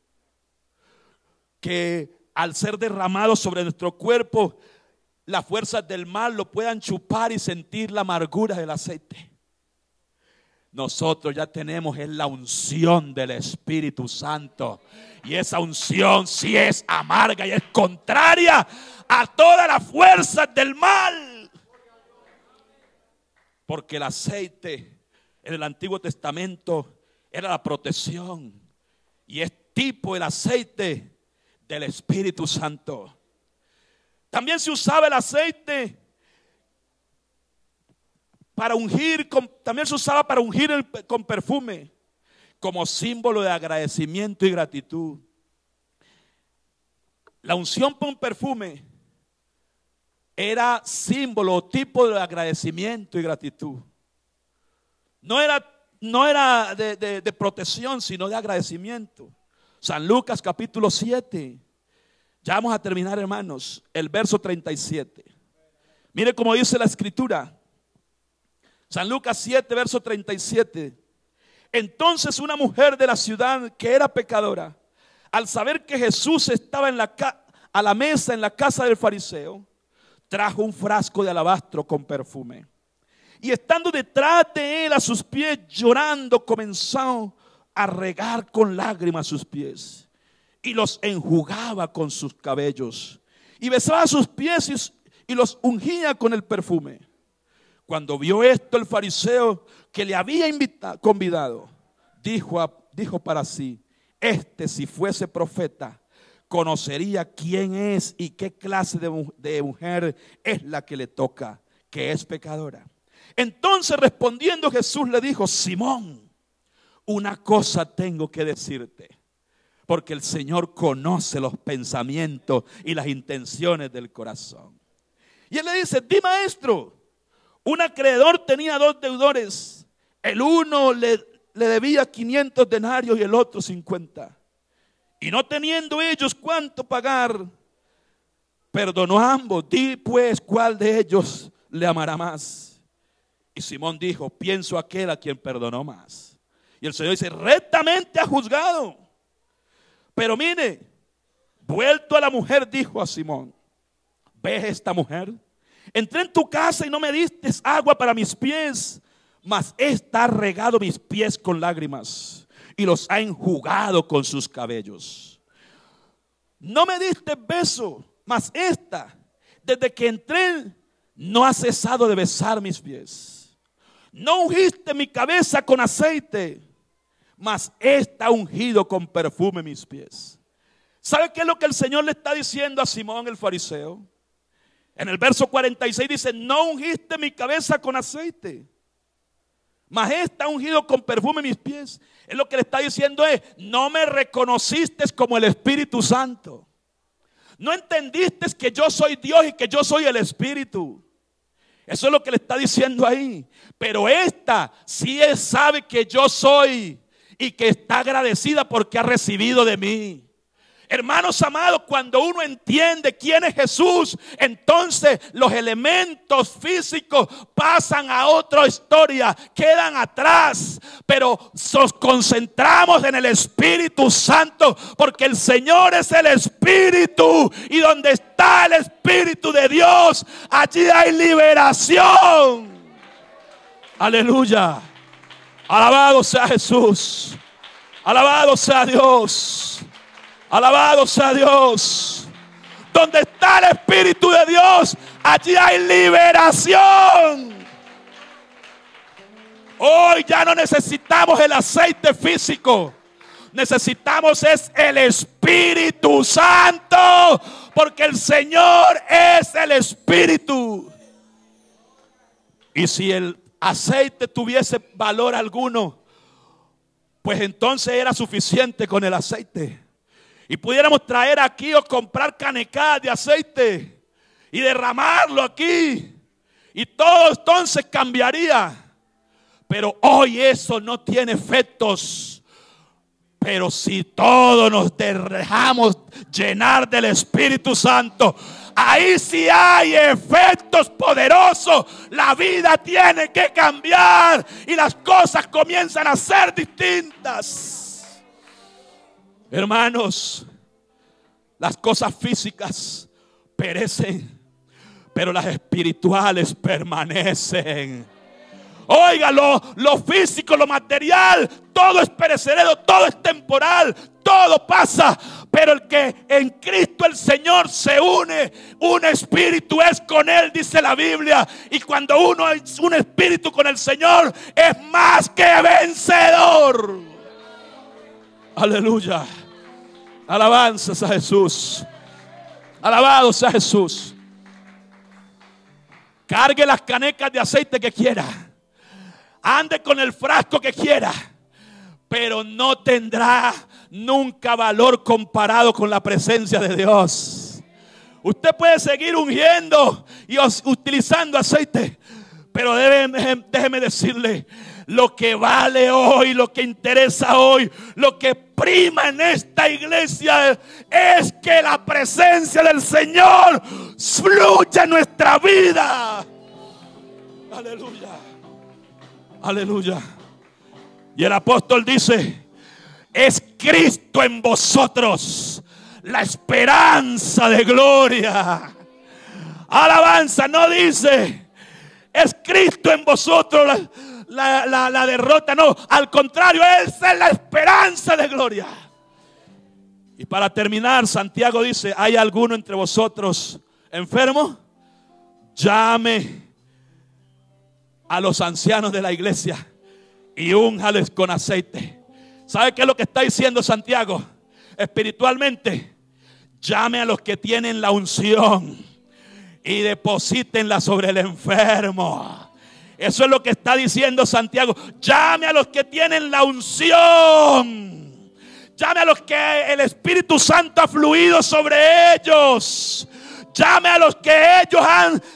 que al ser derramado sobre nuestro cuerpo, las fuerzas del mal lo puedan chupar y sentir la amargura del aceite. Nosotros ya tenemos la unción del Espíritu Santo. Y esa unción sí es amarga y es contraria a todas las fuerzas del mal. Porque el aceite en el Antiguo Testamento era la protección. Y es tipo el aceite del Espíritu Santo. También se usaba el aceite para ungir, también se usaba para ungir con perfume, como símbolo de agradecimiento y gratitud. La unción con perfume era símbolo o tipo de agradecimiento y gratitud. No era de protección, sino de agradecimiento. San Lucas capítulo 7. Ya vamos a terminar, hermanos, el verso 37. Mire cómo dice la escritura. San Lucas 7, verso 37. Entonces una mujer de la ciudad que era pecadora, al saber que Jesús estaba a la mesa en la casa del fariseo, trajo un frasco de alabastro con perfume. Y estando detrás de él a sus pies llorando, comenzó a regar con lágrimas sus pies y los enjugaba con sus cabellos y besaba sus pies y los ungía con el perfume. Cuando vio esto el fariseo que le había convidado, dijo para sí: si fuese profeta, conocería quién es y qué clase de mujer es la que le toca, que es pecadora. Entonces respondiendo Jesús le dijo: Simón, una cosa tengo que decirte, porque el Señor conoce los pensamientos y las intenciones del corazón. Y él le dice: di, maestro. Un acreedor tenía 2 deudores. El uno le debía 500 denarios y el otro 50. Y no teniendo ellos cuánto pagar, perdonó a ambos. Di pues, ¿cuál de ellos le amará más? Y Simón dijo: pienso aquel a quien perdonó más. Y el Señor dice: rectamente ha juzgado. Pero mire, vuelto a la mujer, dijo a Simón: ¿ves esta mujer? Entré en tu casa y no me diste agua para mis pies, mas esta ha regado mis pies con lágrimas y los ha enjugado con sus cabellos. No me diste beso, mas esta, desde que entré, no ha cesado de besar mis pies. No ungiste mi cabeza con aceite, mas esta ha ungido con perfume mis pies. ¿Sabe qué es lo que el Señor le está diciendo a Simón el fariseo? En el verso 46 dice: no ungiste mi cabeza con aceite, mas esta ha ungido con perfume mis pies. Es lo que le está diciendo es: no me reconociste como el Espíritu Santo. No entendiste que yo soy Dios y que yo soy el Espíritu. Eso es lo que le está diciendo ahí. Pero esta sí sabe que yo soy y que está agradecida porque ha recibido de mí. Hermanos amados, cuando uno entiende quién es Jesús, entonces los elementos físicos pasan a otra historia, quedan atrás. Pero nos concentramos en el Espíritu Santo, porque el Señor es el Espíritu. Y donde está el Espíritu de Dios, allí hay liberación. Aleluya. Alabado sea Jesús. Alabado sea Dios. Alabado sea Dios. Donde está el Espíritu de Dios, allí hay liberación. Hoy ya no necesitamos el aceite físico. Necesitamos es el Espíritu Santo, porque el Señor es el Espíritu. Y si el aceite tuviese valor alguno, pues entonces era suficiente con el aceite. Y pudiéramos traer aquí o comprar canecadas de aceite y derramarlo aquí, y todo entonces cambiaría. Pero hoy eso no tiene efectos. Pero si todos nos dejamos llenar del Espíritu Santo, ahí sí hay efectos poderosos. La vida tiene que cambiar y las cosas comienzan a ser distintas. Hermanos, las cosas físicas perecen, pero las espirituales permanecen. Oiga, lo físico, lo material, todo es perecedero, todo es temporal, todo pasa. Pero el que en Cristo el Señor se une, un espíritu es con Él, dice la Biblia. Y cuando uno es un espíritu con el Señor, es más que vencedor. Aleluya. Alabanzas a Jesús. Alabado sea Jesús. Cargue las canecas de aceite que quiera. Ande con el frasco que quiera, pero no tendrá nunca valor comparado con la presencia de Dios. Usted puede seguir ungiendo y utilizando aceite, pero déjeme decirle, lo que vale hoy, lo que interesa hoy, lo que prima en esta iglesia es que la presencia del Señor fluya en nuestra vida. Aleluya. Aleluya. Y el apóstol dice: es Cristo en vosotros, la esperanza de gloria. Alabanza, no dice es Cristo en vosotros la derrota, no, al contrario, Él es la esperanza de gloria. Y para terminar, Santiago dice: ¿hay alguno entre vosotros enfermo? Llame a los ancianos de la iglesia y únjales con aceite. ¿Sabe qué es lo que está diciendo Santiago? Espiritualmente, llame a los que tienen la unción y deposítenla sobre el enfermo. Eso es lo que está diciendo Santiago. Llame a los que tienen la unción. Llame a los que el Espíritu Santo ha fluido sobre ellos. Llame a los que ellos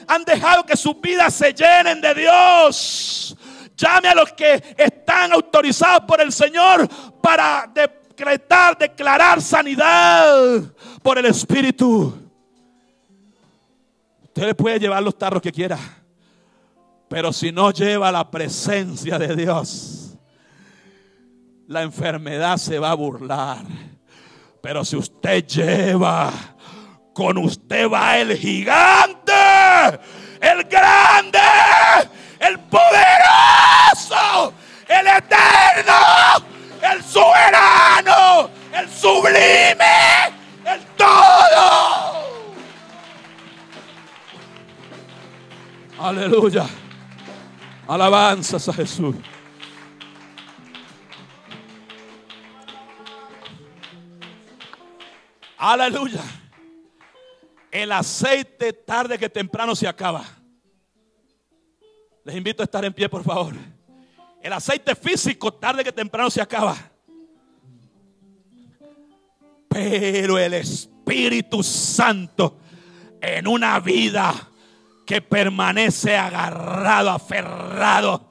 han dejado que sus vidas se llenen de Dios. Llame a los que están autorizados por el Señor para declarar sanidad por el Espíritu. Usted le puede llevar los tarros que quiera, pero si no lleva la presencia de Dios, la enfermedad se va a burlar. Pero si usted lleva, con usted va el gigante, el grande, el poderoso, el eterno, el soberano, el sublime, el todo. Aleluya. Alabanzas a Jesús. Aleluya. El aceite tarde que temprano se acaba. Les invito a estar en pie, por favor. El aceite físico tarde que temprano se acaba. Pero el Espíritu Santo en una vida que permanece agarrado, aferrado,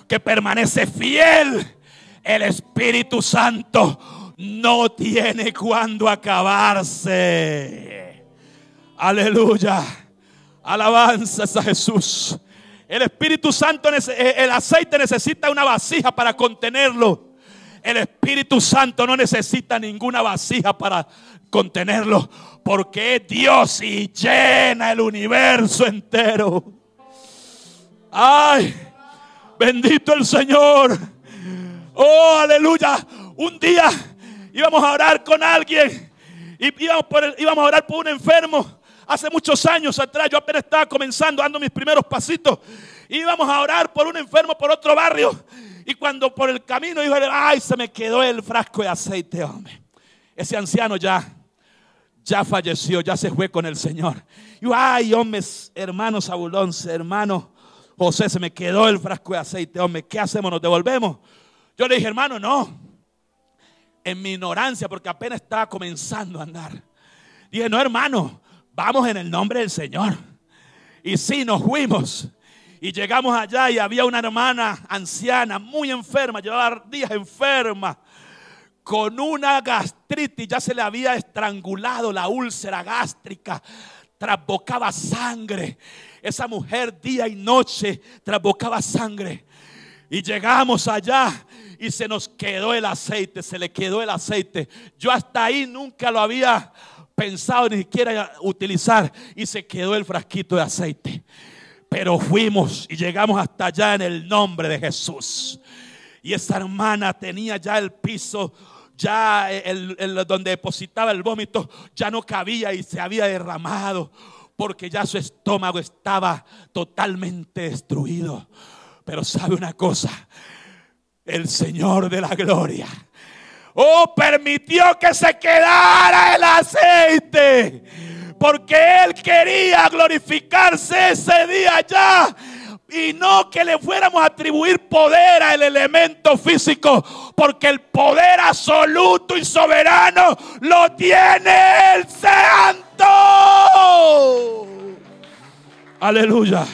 que permanece fiel, el Espíritu Santo no tiene cuándo acabarse. Aleluya. Alabanzas a Jesús. El Espíritu Santo, el aceite necesita una vasija para contenerlo. El Espíritu Santo no necesita ninguna vasija para contenerlo, porque es Dios y llena el universo entero. Ay, bendito el Señor. Oh, aleluya. Un día íbamos a orar con alguien y íbamos a orar por un enfermo. Hace muchos años atrás, yo apenas estaba comenzando, dando mis primeros pasitos. Íbamos a orar por un enfermo por otro barrio. Y cuando por el camino dijo: ay, se me quedó el frasco de aceite, hombre. Ese anciano ya falleció, ya se fue con el Señor. Y yo, ay, hombre, hermano Zabulón, hermano José, se me quedó el frasco de aceite, hombre, ¿qué hacemos? ¿Nos devolvemos? Yo le dije, hermano, no. En mi ignorancia, porque apenas estaba comenzando a andar, dije, no, hermano, vamos en el nombre del Señor. Y sí, nos fuimos. Y llegamos allá y había una hermana anciana, muy enferma, llevaba días enferma, con una gastritis, ya se le había estrangulado la úlcera gástrica, trasbocaba sangre. Esa mujer día y noche trasbocaba sangre. Y llegamos allá y se nos quedó el aceite, se le quedó el aceite. Yo hasta ahí nunca lo había pensado ni siquiera utilizar, y se quedó el frasquito de aceite. Pero fuimos y llegamos hasta allá en el nombre de Jesús. Y esa hermana tenía ya el piso, ya donde depositaba el vómito, ya no cabía y se había derramado, porque ya su estómago estaba totalmente destruido. Pero sabe una cosa, el Señor de la gloria, permitió que se quedara el aceite, porque Él quería glorificarse ese día ya, y no que le fuéramos a atribuir poder al elemento físico, porque el poder absoluto y soberano lo tiene el Santo. Aleluya.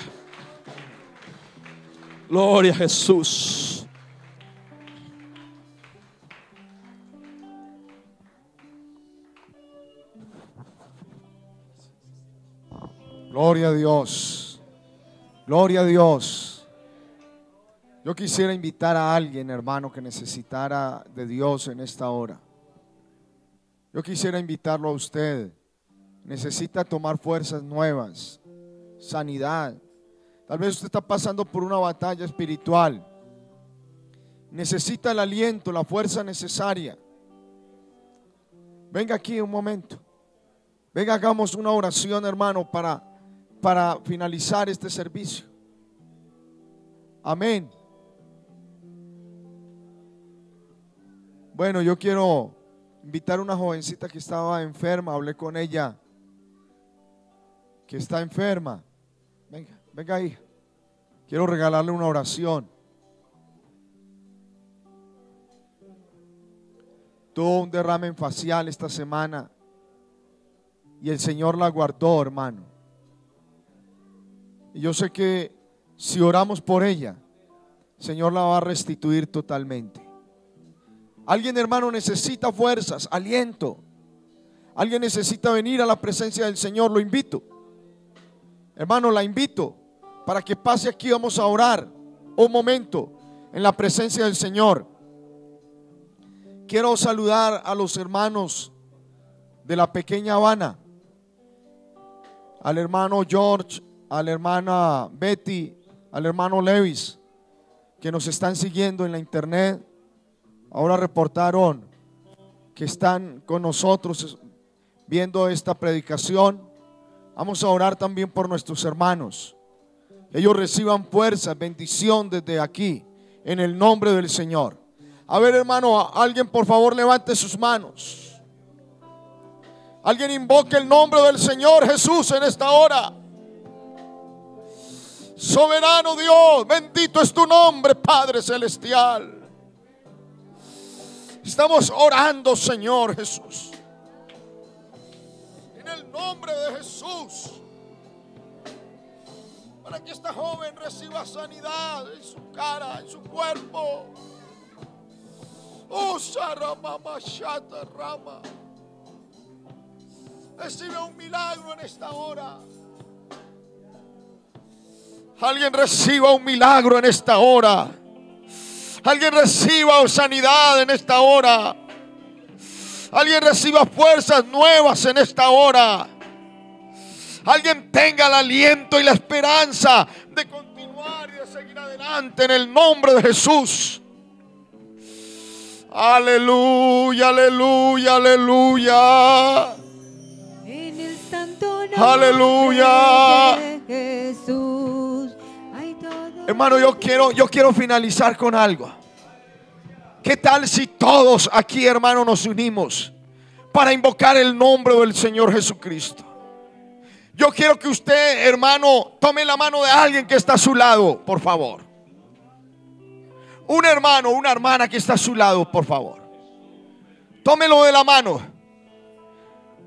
Gloria a Jesús. Gloria a Dios. Gloria a Dios. Yo quisiera invitar a alguien, hermano, que necesitara de Dios en esta hora. Yo quisiera invitarlo a usted. Necesita tomar fuerzas nuevas, sanidad. Tal vez usted está pasando por una batalla espiritual. Necesita el aliento, la fuerza necesaria. Venga aquí un momento. Venga, hagamos una oración, hermano, para finalizar este servicio. Amén. Bueno, yo quiero invitar a una jovencita que estaba enferma. Hablé con ella, que está enferma. Venga ahí. Quiero regalarle una oración. Tuvo un derrame facial esta semana y el Señor la guardó, hermano. Y yo sé que si oramos por ella, el Señor la va a restituir totalmente. Alguien, hermano, necesita fuerzas, aliento. Alguien necesita venir a la presencia del Señor. Lo invito, hermano, la invito para que pase aquí. Vamos a orar un momento en la presencia del Señor. Quiero saludar a los hermanos de la pequeña Habana, al hermano George, a la hermana Betty, al hermano Lewis, que nos están siguiendo en la internet. Ahora reportaron que están con nosotros viendo esta predicación. Vamos a orar también por nuestros hermanos, que ellos reciban fuerza, bendición desde aquí, en el nombre del Señor. A ver, hermano, alguien por favor levante sus manos. Alguien invoque el nombre del Señor Jesús en esta hora. Soberano Dios, bendito es tu nombre, Padre celestial. Estamos orando, Señor Jesús, en el nombre de Jesús, para que esta joven reciba sanidad en su cara, en su cuerpo. Oh, Saramamashata Rama. Recibe un milagro en esta hora. Alguien reciba un milagro en esta hora. Alguien reciba sanidad en esta hora. Alguien reciba fuerzas nuevas en esta hora. Alguien tenga el aliento y la esperanza de continuar y de seguir adelante en el nombre de Jesús. Aleluya, aleluya, aleluya. En el santo nombre Aleluya. de Jesús hay todo. Hermano, yo quiero finalizar con algo. ¿Qué tal si todos aquí, hermano, nos unimos para invocar el nombre del Señor Jesucristo? Yo quiero que usted, hermano, tome la mano de alguien que está a su lado, por favor. Un hermano, una hermana que está a su lado, por favor. Tómelo de la mano.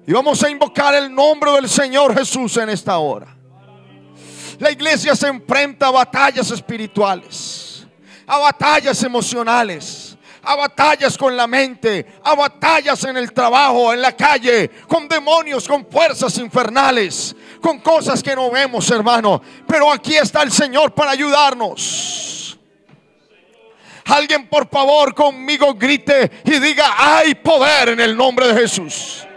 Y vamos a invocar el nombre del Señor Jesús en esta hora. La iglesia se enfrenta a batallas espirituales, a batallas emocionales, a batallas con la mente, a batallas en el trabajo, en la calle, con demonios, con fuerzas infernales, con cosas que no vemos, hermano. Pero aquí está el Señor para ayudarnos. Alguien, por favor, conmigo grite y diga: hay poder en el nombre de Jesús.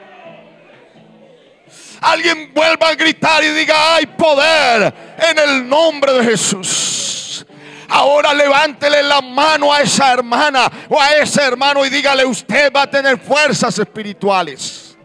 Alguien vuelva a gritar y diga: hay poder en el nombre de Jesús. Ahora levántele la mano a esa hermana o a ese hermano y dígale: usted va a tener fuerzas espirituales.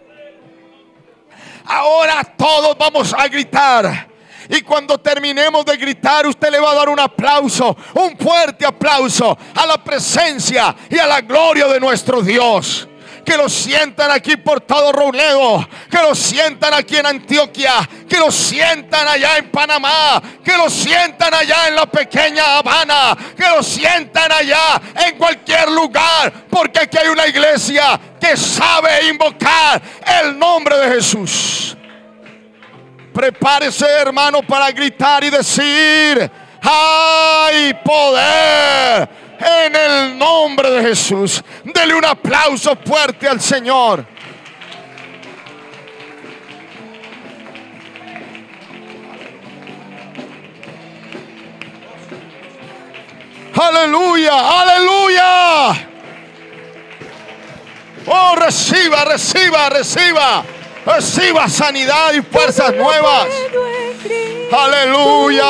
Ahora todos vamos a gritar. Y cuando terminemos de gritar, usted le va a dar un aplauso, un fuerte aplauso a la presencia y a la gloria de nuestro Dios. Que lo sientan aquí por todo Robledo, que lo sientan aquí en Antioquia, que lo sientan allá en Panamá, que lo sientan allá en la pequeña Habana, que lo sientan allá en cualquier lugar, porque aquí hay una iglesia que sabe invocar el nombre de Jesús. Prepárese, hermano, para gritar y decir: hay poder en el nombre de Jesús. Dele un aplauso fuerte al Señor. Aleluya, aleluya. Oh, reciba, reciba, reciba. Reciba sanidad y fuerzas nuevas. Aleluya.